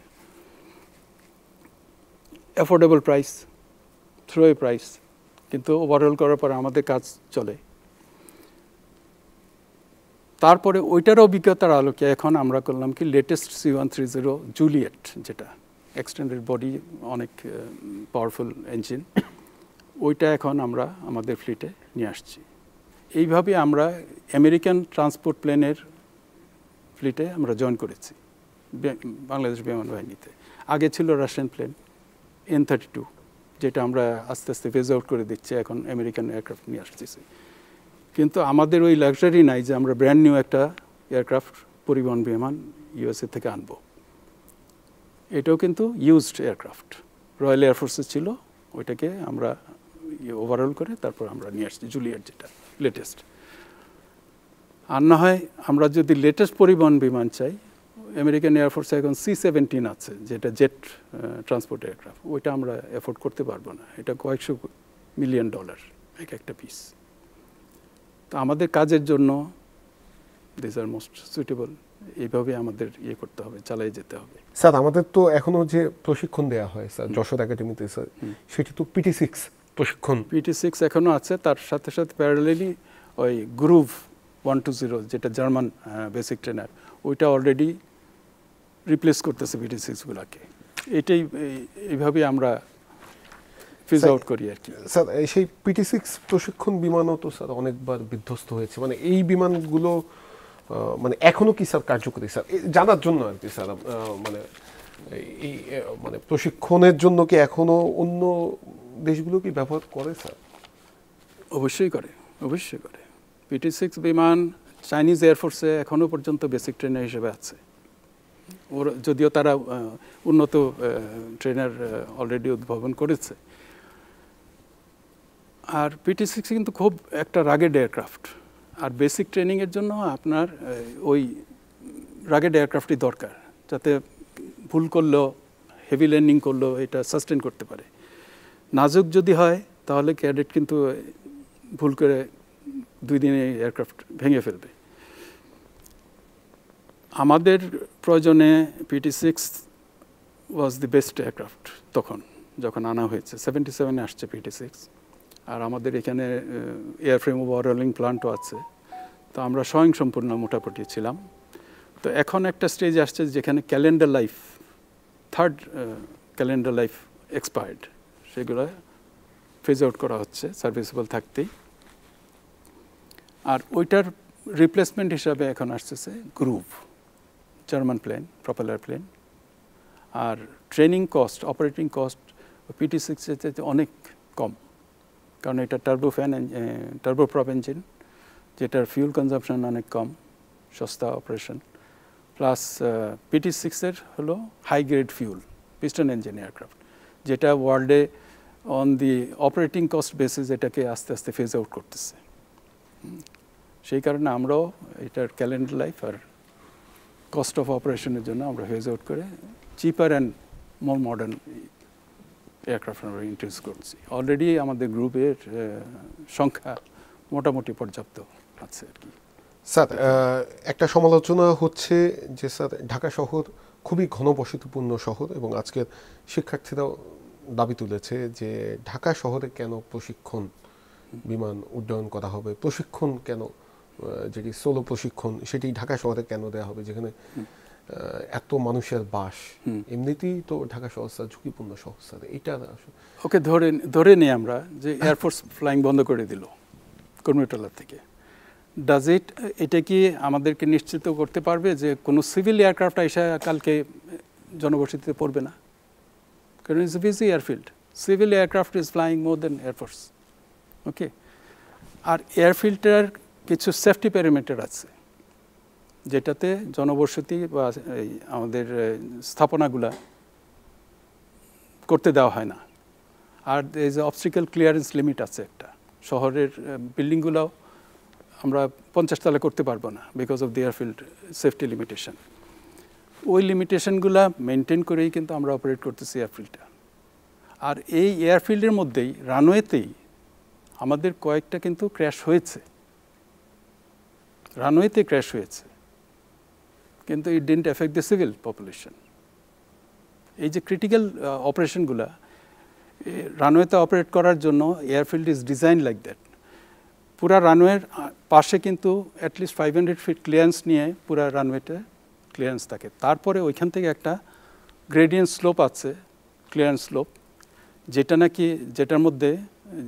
অ্যাফোর্ডেবল প্রাইস, থ্রোয়ে প্রাইস, কিন্তু ওভারঅল করার পরে আমাদের কাজ চলে। তারপরে ওইটার অভিজ্ঞতার আলোকে এখন আমরা করলাম কি, লেটেস্ট C-130 জুলিয়েট, যেটা এক্সটেন্ডেড বডি, অনেক পাওয়ারফুল ইঞ্জিন, ওইটা এখন আমরা আমাদের ফ্লিটে নিয়ে আসছি। এইভাবে আমরা আমেরিকান ট্রান্সপোর্ট প্লেনের ফ্লিটে আমরা জয়েন করেছি বাংলাদেশ বিমান বাহিনীতে। আগে ছিল রাশিয়ান প্লেন N-32, যেটা আমরা আস্তে আস্তে ফেজ আউট করে দিচ্ছি, এখন আমেরিকান এয়ারক্রাফট নিয়ে আসতেছি। কিন্তু আমাদের ওই লাক্সারি নাই যে আমরা ব্র্যান্ড নিউ একটা এয়ারক্রাফট পরিবহন বিমান ইউএসএ থেকে আনব। এটাও কিন্তু ইউজড এয়ারক্রাফট, রয়্যাল এয়ারফোর্সে ছিল, ওইটাকে আমরা ওভারঅল করে তারপর আমরা নিয়ে আসছি জুলিয়েট, যেটা লেটেস্ট। আর না হয় আমরা যদি লেটেস্ট পরিবহন বিমান চাই, আমেরিকান এয়ারফোর্সে এখন C-17 আছে, যেটা জেট ট্রান্সপোর্ট এয়ারক্রাফট, ওইটা আমরা অ্যাফোর্ড করতে পারবো না। এটা কয়েকশো মিলিয়ন ডলার এক একটা পিস। তো আমাদের কাজের জন্য দিস আর মোস্ট সুইটেবল। এইভাবে আমাদের ইয়ে করতে হবে, চালিয়ে যেতে হবে। স্যার, আমাদের তো এখনো যে প্রশিক্ষণ দেওয়া হয় স্যার যশোর একাডেমিতে স্যার, সেটি তো PT-6 প্রশিক্ষণ। PT-6 এখনও আছে, তার সাথে সাথে প্যারালালি ওই গ্রুভ 120 যেটা জার্মান বেসিক ট্রেনার, ওইটা অলরেডি রিপ্লেস করতেছে BT6গুলোকে। এটাই এইভাবে আমরা ফেজ আউট করি আর কি। স্যার সেই PT6 প্রশিক্ষণ বিমানও তো স্যার অনেকবার বিধ্বস্ত হয়েছে, মানে এই বিমানগুলো মানে এখনো কি স্যার কার্যকরী স্যার, জানার জন্য আর কি স্যার, মানে এই মানে প্রশিক্ষণের জন্য কি এখনো অন্য দেশগুলো কি ব্যবহার করে স্যার? অবশ্যই করে, অবশ্যই করে। PT6 বিমান চাইনিজ এয়ারফোর্সে এখনো পর্যন্ত বেসিক ট্রেনার হিসেবে আছে। ওর যদিও তারা উন্নত ট্রেনার অলরেডি উদ্ভাবন করেছে। আর PT6 কিন্তু খুব একটা রাগেড এয়ারক্রাফট, আর বেসিক ট্রেনিংয়ের জন্য আপনার ওই রাগেড এয়ারক্রাফটই দরকার, যাতে ভুল করলেও, হেভি ল্যান্ডিং করলেও এটা সাস্টেন করতে পারে। নাজুক যদি হয় তাহলে ক্যাডেট কিন্তু ভুল করে 2 দিনে এয়ারক্রাফট ভেঙে ফেলবে। আমাদের প্রয়োজনে PT6 was the best aircraft তখন, যখন আনা হয়েছে। 77-এ আসছে PT6। আর আমাদের এখানে এয়ারফ্রেম ওভারহলিং প্ল্যান্টও আছে, তো আমরা স্বয়ংসম্পূর্ণ মোটামুটি ছিলাম। তো এখন একটা স্টেজ আসছে যেখানে calendar life, 3rd calendar life expired, সেগুলো ফেজ আউট করা হচ্ছে সার্ভিসেবল থাকতেই। আর ওইটার রিপ্লেসমেন্ট হিসাবে এখন আসতেছে Grob, German plane, propeller plane. আর ট্রেনিং কস্ট, অপারেটিং কস্ট PT6-এর চাইতে অনেক কম, কারণ এটা টার্বোপ্রপ ইঞ্জিন, যেটার ফিউল কনজাম্পশন অনেক কম, সস্তা অপারেশন। প্লাস PT6-এর হলো high grade fuel, piston engine aircraft, যেটা ওয়ার্ল্ডে on the operating cost basis এটাকে আস্তে আস্তে ফেজ আউট করতেছে। সেই কারণে আমরাও এটার ক্যালেন্ডার লাইফ আর কস্ট অফ অপারেশনের জন্য আমরা ফেজ আউট করে cheaper and more modern aircraft আমরা ইন্ট্রোডিউস করছি। অলরেডি আমাদের গ্রুপের সংখ্যা মোটামুটি পর্যাপ্ত আছে আর কি। স্যার একটা সমালোচনা হচ্ছে যে স্যার ঢাকা শহর খুবই ঘনবসতিপূর্ণ শহর, এবং আজকের শিক্ষার্থীরাও দাবি তুলেছে যে ঢাকা শহরে কেন প্রশিক্ষণ বিমান উড্ডয়ন করা হবে, প্রশিক্ষণ কেন, যেটি সোলো প্রশিক্ষণ সেটি ঢাকা শহরে কেন দেওয়া হবে, যেখানে এত মানুষের বাস। এমনিতেই তো ঢাকা শহর স্যার ঝুঁকিপূর্ণ শহর স্যার, এটা ওকে ধরে নিই আমরা যে এয়ারফোর্স ফ্লাইং বন্ধ করে দিল কর্মীটলা থেকে। ডাজ এটা কি আমাদেরকে নিশ্চিত করতে পারবে যে কোনো সিভিল এয়ারক্রাফট এসে কালকে জনবসতিতে পড়বে না? কারণ it's busy airfield, civil aircraft is flying more than air force. Okay, আর এয়ারফিল্ডটার কিছু সেফটি প্যারামিটার আছে, যেটাতে জনবসতি বা আমাদের স্থাপনাগুলা করতে দেওয়া হয় না। আর এই যে অবস্ট্রিকেল ক্লিয়ারেন্স লিমিট আছে একটা, শহরের বিল্ডিংগুলোও আমরা 50 তলা করতে পারবো না because of the airfield safety limitation. ওই লিমিটেশনগুলা মেনটেন করেই কিন্তু আমরা অপারেট করতেছি এয়ারফিল্ডটা। আর এই এয়ারফিল্ডের মধ্যেই রানওয়েতেই আমাদের কয়েকটা কিন্তু ক্র্যাশ হয়েছে, রানওয়েতে ক্র্যাশ হয়েছে, কিন্তু ইট didn't effect the civil population. এই যে ক্রিটিক্যাল অপারেশনগুলা রানওয়েতে অপারেট করার জন্য airfield is design like that. পুরা রানওয়ের পাশে কিন্তু অ্যাটলিস্ট 500 ফিট ক্লিয়ারেন্স নিয়ে পুরা রানওয়েতে ক্লিয়ারেন্স থাকে। তারপরে ওইখান থেকে একটা গ্রেডিয়েন্ট স্লোপ আছে, ক্লিয়ারেন্স স্লোপ,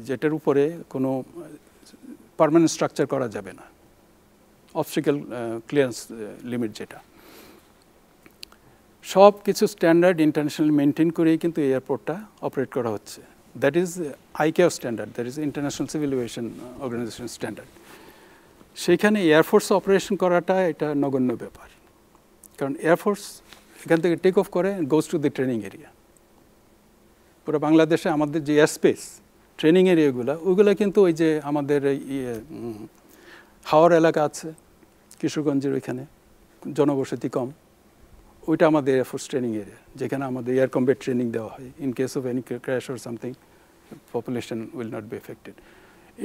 যেটার উপরে কোনো পার্মানেন্ট স্ট্রাকচার করা যাবে না, অবস্ট্রিকেল ক্লিয়ারেন্স লিমিট যেটা। সব কিছু স্ট্যান্ডার্ড ইন্টারন্যাশনাল মেনটেন করেই কিন্তু এয়ারপোর্টটা অপারেট করা হচ্ছে। That is ICAO standard, that is international civil aviation organisation standard. সেইখানে এয়ারফোর্স অপারেশন করাটা এটা নগণ্য ব্যাপার, কারণ এয়ারফোর্স এখান থেকে টেক অফ করে goes to the training area. পুরো বাংলাদেশে আমাদের যে এয়ার স্পেস ট্রেনিং এরিয়াগুলো, ওইগুলো কিন্তু ওই যে আমাদের হাওড় এলাকা আছে কিশোরগঞ্জের, ওইখানে জনবসতি কম, ওইটা আমাদের এয়ারফোর্স ট্রেনিং এরিয়া, যেখানে আমাদের এয়ার কমব্যাট ট্রেনিং দেওয়া হয়। In case of any crash or something, population will not be affected.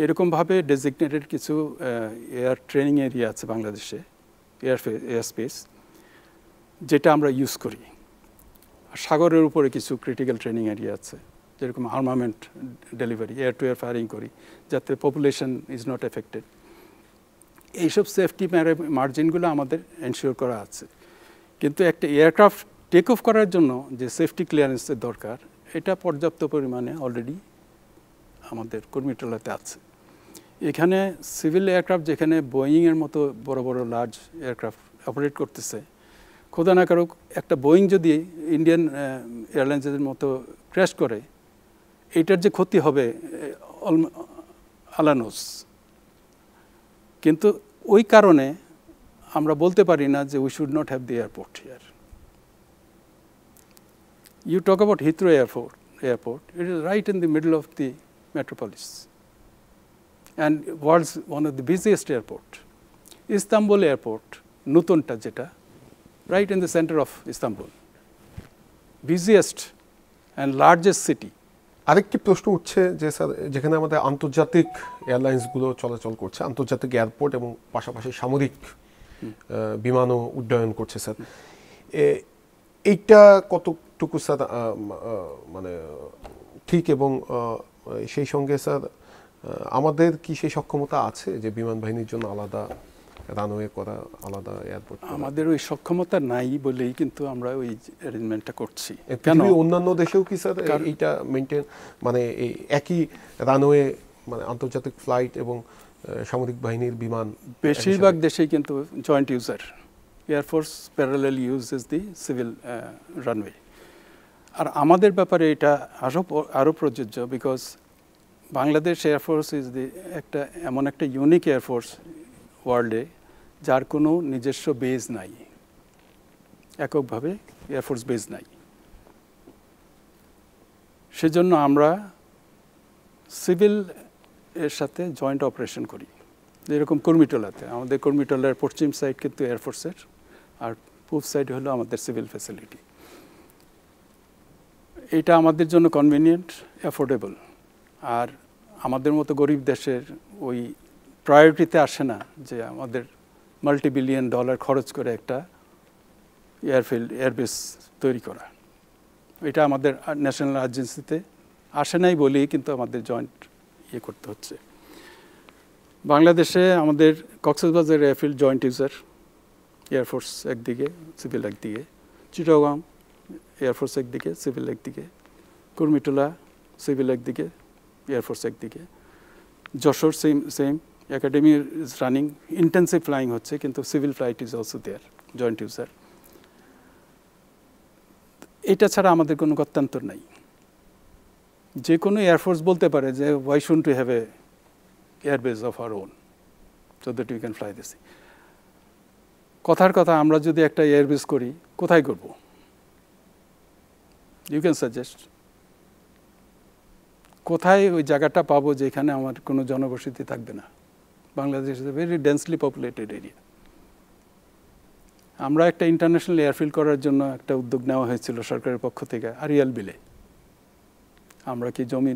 এরকমভাবে ডেজিগনেটেড কিছু এয়ার ট্রেনিং এরিয়া আছে বাংলাদেশে, এয়ার স্পেস, যেটা আমরা ইউজ করি। আর সাগরের উপরে কিছু ক্রিটিক্যাল ট্রেনিং এরিয়া আছে, যেরকম armament delivery, air two air firing করি, যাতে পপুলেশন ইজ নট এফেক্টেড। এইসব সেফটি মার্জিনগুলো আমাদের এনশিওর করা আছে। কিন্তু একটা এয়ারক্রাফট টেক অফ করার জন্য যে সেফটি ক্লিয়ারেন্সের দরকার, এটা পর্যাপ্ত পরিমাণে অলরেডি আমাদের কুর্মিটোলাতে আছে। এখানে সিভিল এয়ারক্রাফট যেখানে বোয়িংয়ের মতো বড় বড় লার্জ এয়ারক্রাফট অপারেট করতেছে, খোদা না কারুক একটা বোয়িং যদি ইন্ডিয়ান এয়ারলাইন্সের মতো ক্র্যাশ করে, এইটার যে ক্ষতি হবে আলানোস। কিন্তু ওই কারণে আমরা বলতে পারি না যে we should not have the airport here. You talk about Heathrow Airport. It is right in the middle of the metropolis, and world's one of the busiest airport. Istanbul Airport, Nutunta jeta, right in the center of Istanbul, busiest and largest city. আরেকটি প্রশ্ন উঠছে যে sir, যেখানে আমাদের আন্তর্জাতিক এয়ারলাইন্সগুলো চলাচল করছে, আন্তর্জাতিক এয়ারপোর্ট এবং পাশাপাশি সামরিক বিমানও উড্ডয়ন করছে স্যার, এইটা কতটুকু স্যার মানে ঠিক, এবং সেই সঙ্গে স্যার আমাদের কি সেই সক্ষমতা আছে যে বিমান বাহিনীর জন্য আলাদা রানওয়ে করা, আলাদা এয়ারপোর্ট? আমাদের ওই সক্ষমতা নাই বলেই কিন্তু আমরা ওই অ্যারেঞ্জমেন্টটা করছি। কেন অন্যান্য দেশেও কি স্যার এইটা মেনটেন, মানে একই রানওয়ে, মানে আন্তর্জাতিক ফ্লাইট এবং সামরিক বাহিনীর বিমান বেশিরভাগ দেশেই কিন্তু joint user, air force parallel uses the civil runway. আর আমাদের ব্যাপারে এটা আরও প্রযোজ্য, because Bangladesh air force is the এমন একটা ইউনিক এয়ারফোর্স ওয়ার্ল্ডে যার কোনো নিজস্ব বেজ নাই, এককভাবে এয়ারফোর্স বেজ নাই। সেজন্য আমরা সিভিল এর সাথে জয়েন্ট অপারেশন করি। যেরকম কুর্মিটোলাতে, আমাদের কুর্মিটোলার পশ্চিম সাইড কিন্তু এয়ারফোর্সের, আর পূব সাইড হলো আমাদের সিভিল ফ্যাসিলিটি। এটা আমাদের জন্য কনভিনিয়েন্ট, অ্যাফোর্ডেবল। আর আমাদের মতো গরিব দেশের ওই প্রায়োরিটিতে আসে না যে আমাদের মাল্টি-বিলিয়ন ডলার খরচ করে একটা এয়ারবেস তৈরি করা। এটা আমাদের ন্যাশনাল এজেন্সিতে আসে নাই বলেই কিন্তু আমাদের জয়েন্ট করতে হচ্ছে। বাংলাদেশে আমাদের Cox's Bazar airfield joint user, air force একদিকে, সিভিল একদিকে, চিটাগাং এয়ারফোর্স একদিকে, সিভিল একদিকে, কুর্মিটোলা সিভিল একদিকে, এয়ারফোর্স একদিকে, Jessore same academy is running, intensive flying হচ্ছে, কিন্তু civil flight is also there, joint user. এটা ছাড়া আমাদের কোনো গত্যান্তর নাই। যে কোনো এয়ারফোর্স বলতে পারে যে why shouldn't we have a airbase of our own so that we can fly this. কথার কথা, আমরা যদি একটা এয়ারবেস করি, কোথায় করব? You can suggest. কোথায় ওই জায়গাটা পাবো যেখানে আমার কোনো জনবসতি থাকবে না? Bangladesh is a very densely populated area. আমরা একটা ইন্টারন্যাশনাল এয়ারফিল্ড করার জন্য একটা উদ্যোগ নেওয়া হয়েছিল সরকারের পক্ষ থেকে আরিয়াল বিলে। আমরা কি জমি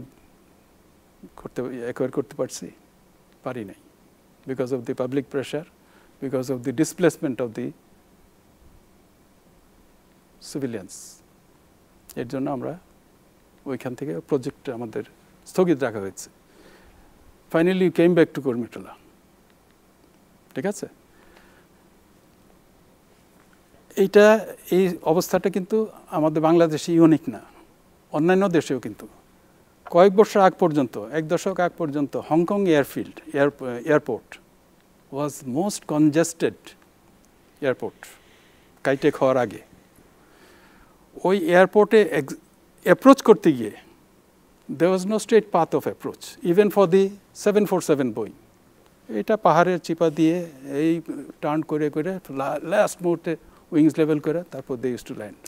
অ্যাকোয়ার করতে পারছি? পারি নাই, because of the public pressure, because of the displacement of the civilians. এর জন্য আমরা ওইখান থেকে প্রজেক্টটা আমাদের স্থগিত রাখা হয়েছে। Finally came back to Kurmitola. ঠিক আছে, এই অবস্থাটা কিন্তু আমাদের বাংলাদেশে ইউনিক না, অন্যান্য দেশেও কিন্তু কয়েক বছর আগ পর্যন্ত, এক দশক আগ পর্যন্ত Hong Kong airport was most congested airport Kai Tak হওয়ার আগে। ওই এয়ারপোর্টে অ্যাপ্রোচ করতে গিয়ে there was no straight path of approach, even for the 747 Boeing. এটা পাহাড়ের চিপা দিয়ে এই টার্ন করে করে লাস্ট মুহূর্তে উইংস লেভেল করে তারপর they use to land.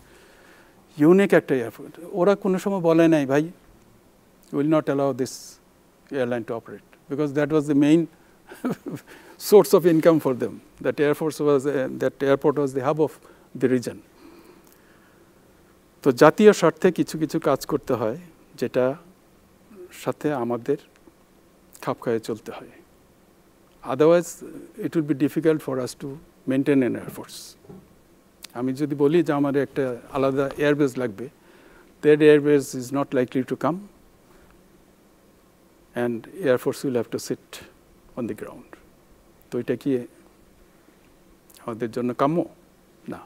Unique একটা এয়ারপোর্ট। ওরা কোনো সময় বলে নাই ভাই will not allow this airline to operate, because that was the main source of income for them. That airport was the hub of the region. তো জাতীয় স্বার্থে কিছু কিছু কাজ করতে হয়, যেটা সাথে আমাদের খাপ খাইয়ে চলতে হয়। Otherwise it will be difficult for us to maintain an air force. আমি যদি বলি যে আমার একটা আলাদা এয়ারবেস লাগবে, that airbase is not likely to come and air force will have to sit on the ground. তো এটা কি আমাদের জন্য কাম্য না।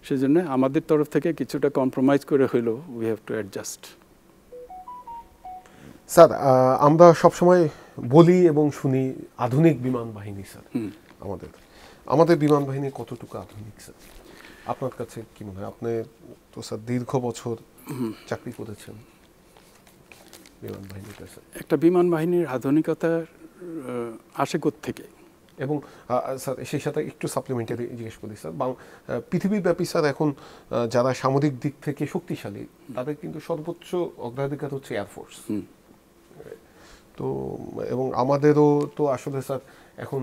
সেজন্য আমাদের তরফ থেকে কিছুটা কম্প্রোমাইজ করে হইলেও we have to adjust. Sir আমরা সবসময় বলি এবং শুনি আধুনিক বিমান বাহিনী স্যার, আমাদের বিমান বাহিনী কতটুকু আধুনিক স্যার আপনার কাছে কি মনে হয়? আপনি তো স্যার দীর্ঘ বছর চাকরি করেছেন বিমান বাহিনীতে স্যার। একটা বিমান বাহিনীর আধুনিকতার আসে থেকে এবং স্যার সেই সাথে একটু সাপ্লিমেন্টারি জিজ্ঞেস করি স্যার, পৃথিবীব্যাপী স্যার এখন যারা সামরিক দিক থেকে শক্তিশালী তাদের কিন্তু সর্বোচ্চ অগ্রাধিকার হচ্ছে এয়ারফোর্স। তো এবং আমাদেরও তো আসলে স্যার এখন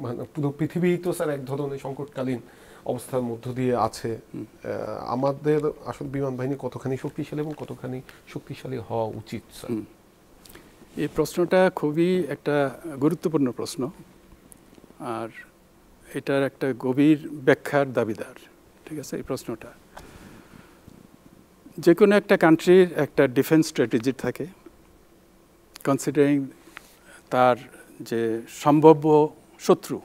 মানে পুরো পৃথিবী তো স্যার এক ধরনের সংকটকালীন অবস্থার মধ্য দিয়ে আছে। আমাদের আসলে বিমান বাহিনী কতখানি শক্তিশালী এবং কতখানি শক্তিশালী হওয়া উচিত স্যার? এই প্রশ্নটা খুবই একটা গুরুত্বপূর্ণ প্রশ্ন, আর এটার একটা গভীর ব্যাখ্যার দাবিদার। ঠিক আছে, এই প্রশ্নটা যে কোনো একটা কান্ট্রির একটা ডিফেন্স স্ট্র্যাটেজি থাকে, কনসিডারিং তার যে সম্ভাব্য শত্রু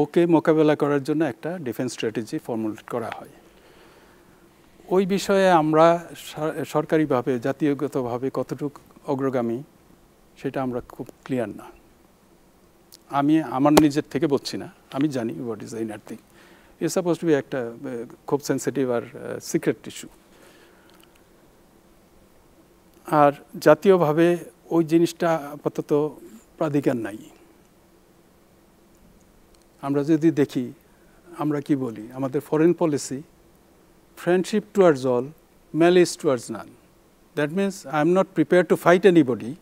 ওকে মোকাবেলা করার জন্য একটা ডিফেন্স স্ট্র্যাটেজি ফর্মুলেট করা হয়। ওই বিষয়ে আমরা সরকারিভাবে জাতীয়গতভাবে কতটুকু অগ্রগামী সেটা আমরা খুব ক্লিয়ার না। আমি আমার নিজের থেকে বলছি না, আমি জানি what is the inner thing. It's suppose to be একটা খুব সেন্সিটিভ আর সিক্রেট ইস্যু। আর জাতীয়ভাবে ওই জিনিসটা আপাতত প্রাধিকার নাই। আমরা যদি দেখি, আমরা কি বলি, আমাদের foreign policy friendship towards all, malice towards none. That means I am not prepare to fight anybody,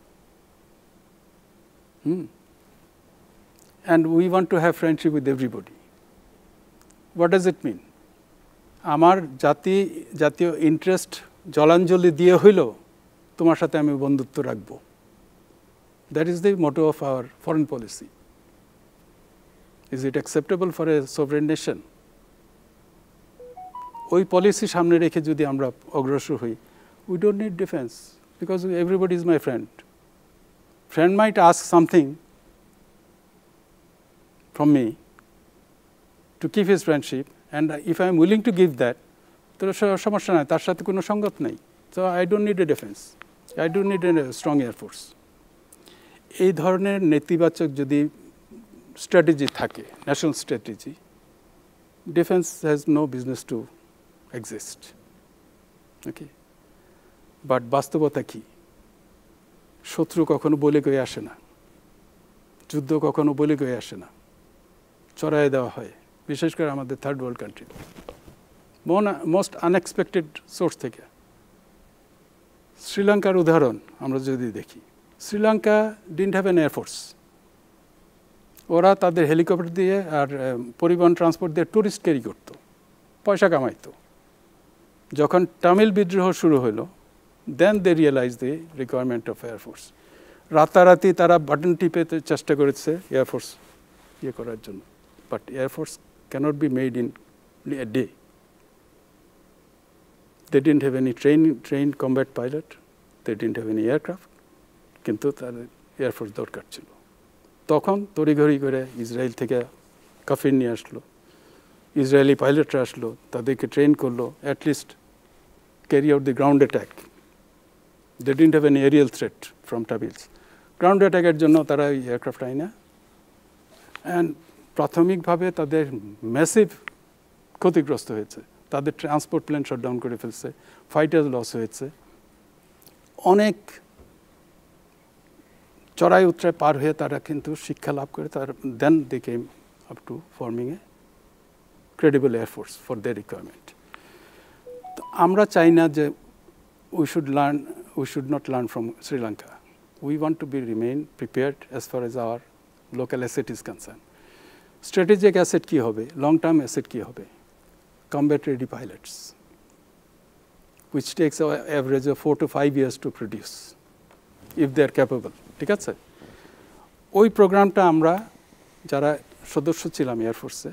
and we want to have friendship with everybody. What does it mean? আমার জাতীয় ইন্টারেস্ট জলাঞ্জলি দিয়ে হইল তোমার সাথে আমি বন্ধুত্ব রাখব। That is the motto of our foreign policy. Is it acceptable for a sovereign nation? ওই পলিসি সামনে রেখে যদি আমরা অগ্রসর হই, we don't need defense because everybody is my friend. Friend might ask something from me to keep his friendship, and if I am willing to give that, তো সমস্যা নাই, তার সাথে কোনো সঙ্গত নেই। So I don't need a defense. I don't need a strong air force. এই ধরনের নেতিবাচক যদি স্ট্র্যাটেজি থাকে, national strategy, defence has no business to exist. Okay, but বাস্তবতা কি? শত্রু কখনো বলে গিয়ে আসে না, যুদ্ধ কখনো বলে গিয়ে আসে না, চড়াই দেওয়া হয়, বিশেষ করে আমাদের third world country most unexpected source থেকে। শ্রীলঙ্কার উদাহরণ আমরা যদি দেখি, Sri Lanka didn't have an air force. ওরা তাদের হেলিকপ্টার দিয়ে আর পরিবহন ট্রান্সপোর্ট দিয়ে ট্যুরিস্ট ক্যারি করতো, পয়সা কামাইতো। যখন তামিল বিদ্রোহ শুরু হলো, then they realise the requirement of air force. রাতারাতি তারা বাটন টিপে চেষ্টা করেছে এয়ারফোর্স ইয়ে করার জন্য, but air force cannot be made in a day. They didn't have any trained combat pilot, they didn't have any aircraft, কিন্তু তাদের এয়ারফোর্স দরকার ছিল। তখন তড়িঘড়ি করে ইসরায়েল থেকে কাফির নিয়ে আসলো, ইসরায়েলি পাইলটরা আসলো, তাদেরকে ট্রেন করলো, at least carry out the ground attack. They didn't have any aerial threat from Tamils. Ground অ্যাটাকের জন্য তারা এয়ারক্রাফট আয় না, অ্যান্ড প্রাথমিকভাবে তাদের ম্যাসিভ ক্ষতিগ্রস্ত হয়েছে। তাদের ট্রান্সপোর্ট প্লেন শাটডাউন করে ফেলছে, ফাইটার লস হয়েছে, অনেক চড়াই উতরায় পার হয়ে তারা কিন্তু শিক্ষা লাভ করে তার then they came up to forming a credible air force for their requirement. তো আমরা চাই না যে we should not learn from Sri Lanka. We want to remain prepared as far as our local asset is concerned. Strategic asset কি হবে, long term asset কি হবে? Combat ready pilots, which takes an average of 4 to 5 years to produce, if they are capable. ঠিক আছে, ওই প্রোগ্রামটা আমরা যারা সদস্য ছিলাম এয়ারফোর্সে,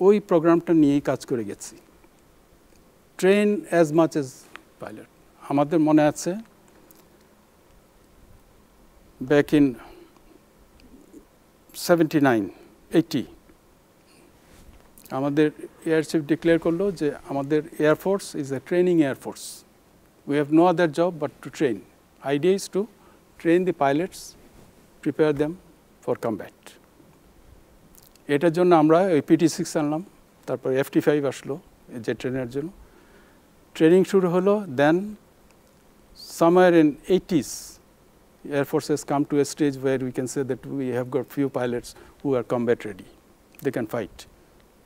ওই প্রোগ্রামটা নিয়েই কাজ করে গেছি। Train as much as pilot. আমাদের মনে আছে ব্যাক ইন 79, 80 আমাদের এয়ার চিফ ডিক্লেয়ার করলো যে আমাদের air force is a training air force, we have no other job but to train, idea is to train the pilots, prepare them for combat. এটার জন্য আমরা ওই PT-6 আনলাম, তারপর FT-5 আসলো যে ট্রেনের জন্য। ট্রেনিং শুরু হলো, দেন somewhere in 80s Air Force has come to a stage where we can say that we have got few pilots who are combat ready, they can fight.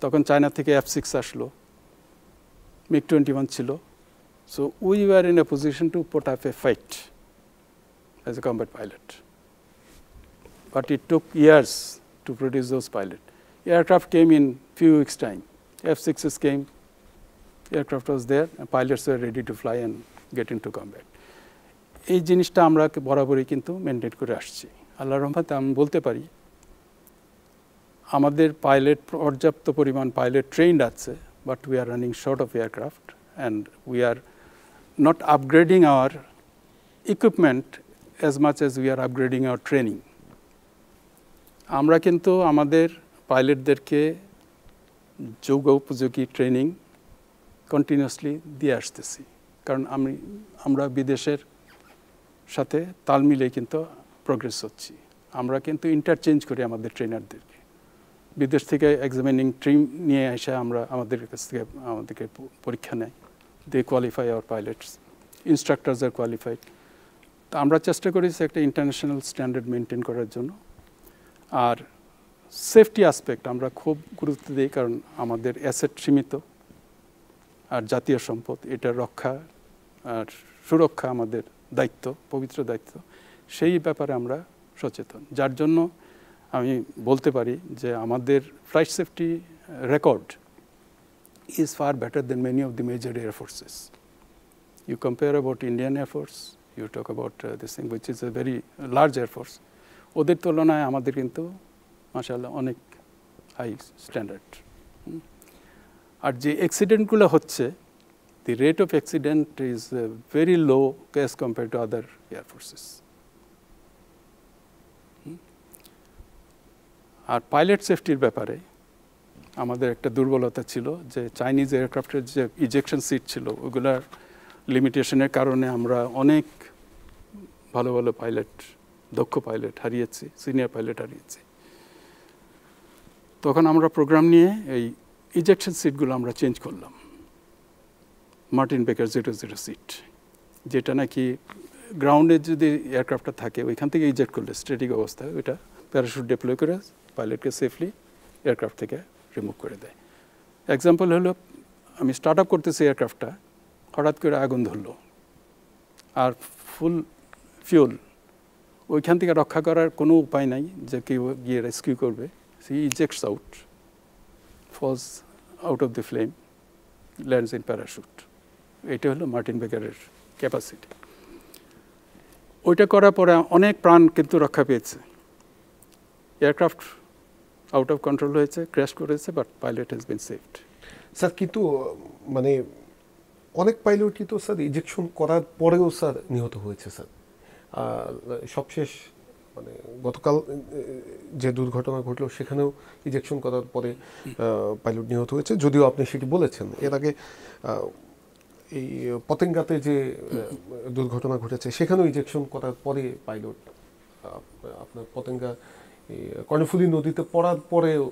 তখন চায়না থেকে F-6 আসলো, MiG-21 ছিল, so we were in a position to put up a fight as a combat pilot, but it took years to produce those pilots. Aircraft came in few weeks time, F-6s came, aircraft was there, and pilots were ready to fly and get into combat. এই জিনিসটা আমরা বরাবরই কিন্তু maintain করে আসছি। আল্লাহর রহমতে আমি বলতে পারি আমাদের পাইলট পর্যাপ্ত পরিমাণ পাইলট ট্রেন্ড আছে, but we are running short of aircraft and we are not upgrading our equipment as much as we are upgrading our training. আমরা কিন্তু আমাদের পাইলটদেরকে যোগ্য উপযোগী ট্রেনিং কন্টিনিউয়াসলি দিয়ে আসতেছি, কারণ আমরা বিদেশের সাথে তাল মিলিয়ে কিন্তু প্রোগ্রেস হচ্ছি। আমরা কিন্তু ইন্টারচেঞ্জ করি আমাদের ট্রেনারদেরকে, বিদেশ থেকে এক্সামিনিং টিম নিয়ে এসে আমরা আমাদের কাছ থেকে আমাদেরকে পরীক্ষা নেয়, দে কোয়ালিফাই আওয়ার পাইলটস, ইনস্ট্রাক্টরস আর কোয়ালিফাইড। তো আমরা চেষ্টা করেছি একটা ইন্টারন্যাশনাল স্ট্যান্ডার্ড মেনটেন করার জন্য। আর সেফটি অ্যাসপেক্ট আমরা খুব গুরুত্ব দিই, কারণ আমাদের অ্যাসেট সীমিত, আর জাতীয় সম্পদ এটা রক্ষা আর সুরক্ষা আমাদের দায়িত্ব, পবিত্র দায়িত্ব, সেই ব্যাপারে আমরা সচেতন। যার জন্য আমি বলতে পারি যে আমাদের flight safety record is far better than many of the major air forces. You compare about Indian air force, you talk about this thing which is a very large air force, ওদের তুলনায় আমাদের কিন্তু মাশাআল্লাহ অনেক হাই স্ট্যান্ডার্ড। আর যে অ্যাক্সিডেন্টগুলো হচ্ছে, the rate of accident is very low as compared to other air forces. আর pilot সেফটির ব্যাপারে আমাদের একটা দুর্বলতা ছিল যে চাইনিজ এয়ারক্রাফটের যে ইজেকশন সিট ছিল ওগুলার লিমিটেশনের কারণে আমরা অনেক ভালো ভালো পাইলট, দক্ষ পাইলট হারিয়েছি, সিনিয়র পাইলট হারিয়েছি। তখন আমরা প্রোগ্রাম নিয়ে এই ইজেকশন সিটগুলো আমরা চেঞ্জ করলাম, মার্টিন বেকার 00 সিট, যেটা নাকি গ্রাউন্ডে যদি এয়ারক্রাফটটা থাকে ওইখান থেকে ইজেক্ট করলে স্ট্যাটিক অবস্থায় ওইটা প্যারাশুট ডিপ্লয় করে পাইলটকে সেফলি এয়ারক্রাফট থেকে রিমুভ করে দেয়। এক্সাম্পল হলো, আমি স্টার্ট আপ করতেছি এয়ারক্রাফটটা, হঠাৎ করে আগুন ধরলো আর ফুল ফিউল, ওইখান থেকে রক্ষা করার কোনো উপায় নাই যে কেউ গিয়ে রেস্কিউ করবে। She ejects out, falls out of the flame, lands in parachute. এটা হলো মার্টিন বেকারের ক্যাপাসিটি। ওইটা করার পরে অনেক প্রাণ কিন্তু রক্ষা পেয়েছে, এয়ারক্রাফট আউট অফ কন্ট্রোল হয়েছে, ক্র্যাশ করেছে, but pilot has been saved. Sir কিন্তু মানে অনেক পাইলটই তো স্যার ইজেকশন করার পরেও স্যার নিহত হয়েছে স্যার। সবশেষ মানে গতকাল যে দুর্ঘটনা ঘটলো সেখানেও ইজেকশন করার পরে পাইলট নিহত হয়েছে, যদিও আপনি সেটি বলেছেন। এর আগে এই পতেঙ্গাতে যে দুর্ঘটনা ঘটেছে সেখানেও ইজেকশন করার পরে পাইলট আপনার পতেঙ্গা কর্ণফুলী নদীতে পড়ার পরেও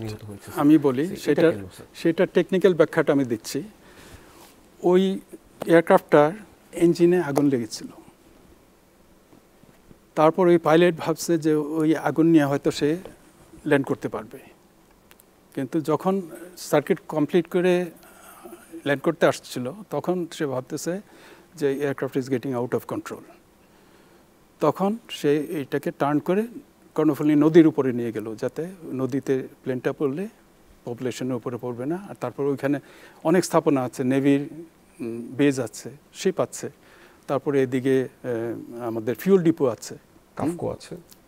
নিহত হয়েছে। আমি বলি সেটা টেকনিক্যাল ব্যাখ্যাটা আমি দিচ্ছি। ওই এয়ারক্রাফটটার ইঞ্জিনে আগুন লেগেছিল, তারপর ওই পাইলট ভাবছে যে ওই আগুন নিয়ে হয়তো সে ল্যান্ড করতে পারবে, কিন্তু যখন সার্কিট কমপ্লিট করে ল্যান্ড করতে আসছিল তখন সে ভাবতেছে যে aircraft is getting out of control. তখন সে এইটাকে টার্ন করে কর্ণফুলী নদীর উপরে নিয়ে গেল, যাতে নদীতে প্লেনটা পড়লে পপুলেশনের উপরে পড়বে না। আর তারপর ওইখানে অনেক স্থাপনা আছে, নেভির বেজ আছে, শিপ আছে, তারপরে এদিকে আমাদের ফিউল ডিপো আছে,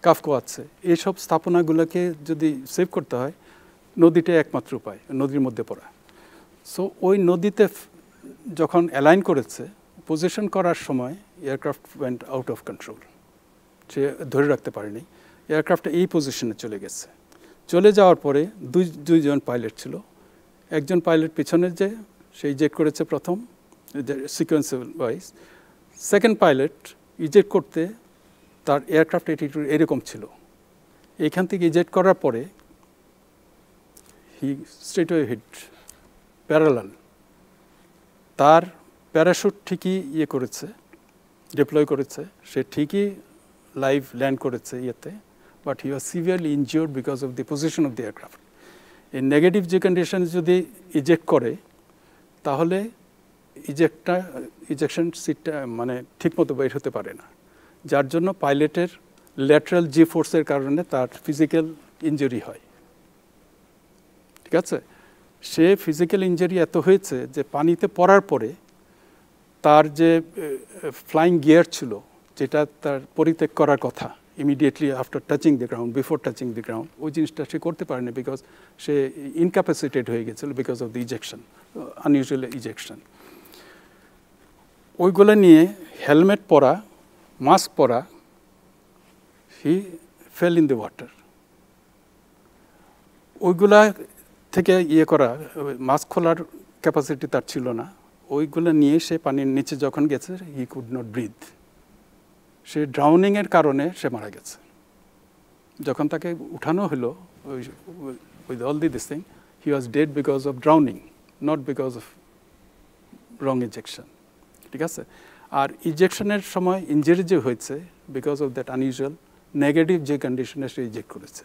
কাফকো আছে। এইসব স্থাপনাগুলোকে যদি সেভ করতে হয়, নদীটাই একমাত্র উপায়, নদীর মধ্যে পড়া। সো ওই নদীতে যখন অ্যালাইন করেছে, পজিশন করার সময় aircraft went out of control, সে ধরে রাখতে পারেনি। এয়ারক্রাফটটা এই পজিশনে চলে গেছে। চলে যাওয়ার পরে দুইজন পাইলট ছিল। একজন পাইলট পিছনে যে সে ইজেক্ট করেছে প্রথম sequential wise. Second pilot eject করতে তার এয়ারক্রাফট অ্যাটিটিউড এরকম ছিল। এইখান থেকে ইজেক্ট করার পরে হি স্ট্রেটওয়ে হিট প্যারালাল। তার প্যারাশুট ঠিকই করেছে, ডিপ্লয় করেছে, সে ঠিকই লাইভ ল্যান্ড করেছে ইয়েতে, but he was severely injured because of the position of the aircraft. এই নেগেটিভ যে কন্ডিশন যদি ইজেক্ট করে তাহলে ইজেকশন সিটটা মানে ঠিকমতো বের হতে পারে না, যার জন্য পাইলটের ল্যাটারাল জি ফোর্সের কারণে তার ফিজিক্যাল ইনজুরি হয়। ঠিক আছে, সে ফিজিক্যাল ইনজুরি এত হয়েছে যে পানিতে পড়ার পরে তার যে ফ্লাইং গিয়ার ছিল, যেটা তার পরিত্যাগ করার কথা immediately after touching the ground, before touching the ground, ওই জিনিসটা সে করতে পারেনি বিকজ সে ইনক্যাপাসিটেড হয়ে গেছিল because of the ejection, unusual ejection. ওইগুলো নিয়ে হেলমেট পরা, মাস্ক পরা, হি ফেল ইন দ্য ওয়াটার। ওইগুলা থেকে করা, মাস্ক খোলার ক্যাপাসিটি তার ছিল না। ওইগুলো নিয়ে সে পানির নিচে যখন গেছে হি কুড নট ব্রিথ। সে ড্রাউনিংয়ের কারণে সে মারা গেছে। যখন তাকে উঠানো হলো with all this thing, he was dead because of drowning, not because of wrong ejection. ঠিক আছে, আর ইজেকশনের সময় ইঞ্জুরি যে হয়েছে because of that unusual negative যে কন্ডিশনে সে ইজেক্ট করেছে।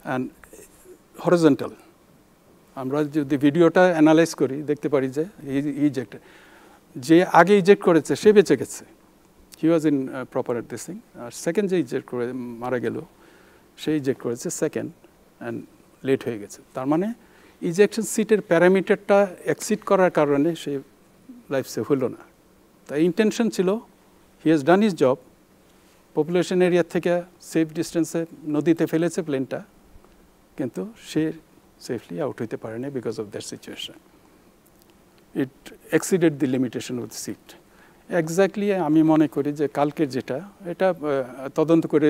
অ্যান্ড হরিজন্টাল, আমরা যদি ভিডিওটা অ্যানালাইজ করি দেখতে পারি যে ইজেক্ট, যে আগে ইজেক্ট করেছে সে বেঁচে গেছে, he was in proper at this thing. আর সেকেন্ড যে ইজেক্ট করে মারা গেল সে ইজেক্ট করেছে সেকেন্ড অ্যান্ড লেট হয়ে গেছে। তার মানে ইজেকশন সিটের প্যারামিটারটা এক্সিড করার কারণে সে লাইফ সেভ হলো না। তাই ইন্টেনশন ছিল, he has done his job, population area থেকে সেফ ডিস্টেন্সে নদীতে ফেলেছে প্লেনটা, কিন্তু সে সেফলি আউট হইতে পারেনি because of that situation. It exceeded the limitation of the seat. Exactly আমি মনে করি যে কালকের যেটা, এটা তদন্ত করে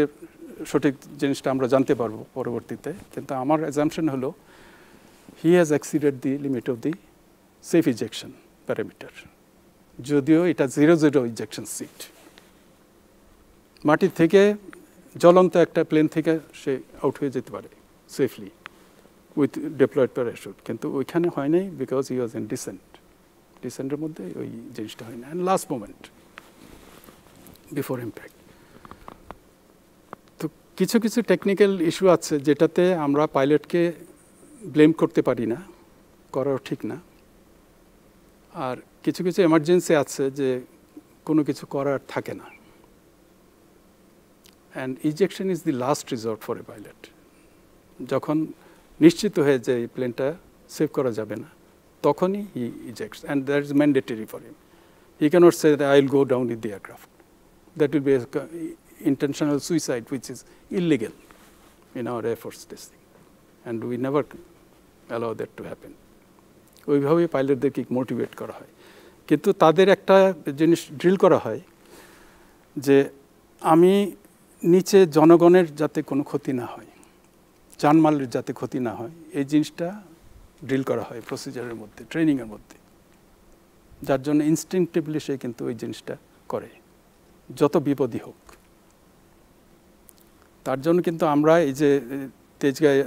সঠিক জিনিসটা আমরা জানতে পারবো পরবর্তীতে, কিন্তু আমার অ্যাজাম্পশন হলো he has exceeded the limit of the safe ejection parameter, যদিও এটা 0-0 ইজেকশন সিট। মাটি থেকে জ্বলন্ত একটা প্লেন থেকে সে আউট হয়ে যেতে পারে সেফলি উইথ ডিপ্লয়েড প্যারাশুট, কিন্তু ওইখানে হয় নাই বিকজ হি ওয়াজ ইন ডিসেন্টের মধ্যে ওই জিনিসটা হয় না। And last moment before impact. তো কিছু কিছু টেকনিক্যাল ইস্যু আছে যেটাতে আমরা পাইলটকে ব্লেম করতে পারি না, করাও ঠিক না। আর কিছু কিছু এমার্জেন্সি আছে যে কোনো কিছু করার থাকে না। And ejection is the last resort for a pilot. যখন নিশ্চিত হয়ে যে এই প্লেনটা সেভ করা যাবে না, তখনই he ejects, and that is mandatory for him. He cannot say that I will go down with the aircraft. That will be intentional suicide, which is illegal in our Air Force testing, and we never allow that to happen. ওইভাবেই পাইলটদেরকে motivate করা হয়, কিন্তু তাদের একটা জিনিস drill করা হয় যে আমি নিচে জনগণের যাতে কোনো ক্ষতি না হয়, জানমালের যাতে ক্ষতি না হয়, এই জিনিসটা ড্রিল করা হয় প্রসিজারের মধ্যে, ট্রেনিংয়ের মধ্যে, যার জন্য ইনস্টিংক্টিভলি সে কিন্তু ওই জিনিসটা করে যত বিপদই হোক। তার জন্য কিন্তু আমরা এই যে তেজগাঁও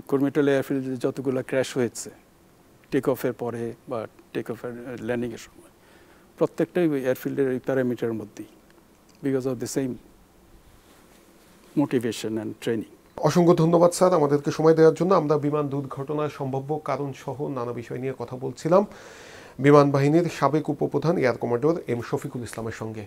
কুর্মিটোল এয়ারফিল্ডে যতগুলো ক্র্যাশ হয়েছে টেক অফের পরে বা টেক অফের ল্যান্ডিংয়ের সময়, প্রত্যেকটাই ওই এয়ারফিল্ডের ওই প্যারামিটারের মধ্যেই, because of the same motivation and training. অসংখ্য ধন্যবাদ স্যার আমাদেরকে সময় দেওয়ার জন্য। আমরা বিমান দুর্ঘটনার সম্ভাব্য কারণ সহ নানা বিষয় নিয়ে কথা বলছিলাম বিমান বাহিনীর সাবেক উপপ্রধান এয়ার কমান্ডার এম শফিকুল ইসলামের সঙ্গে।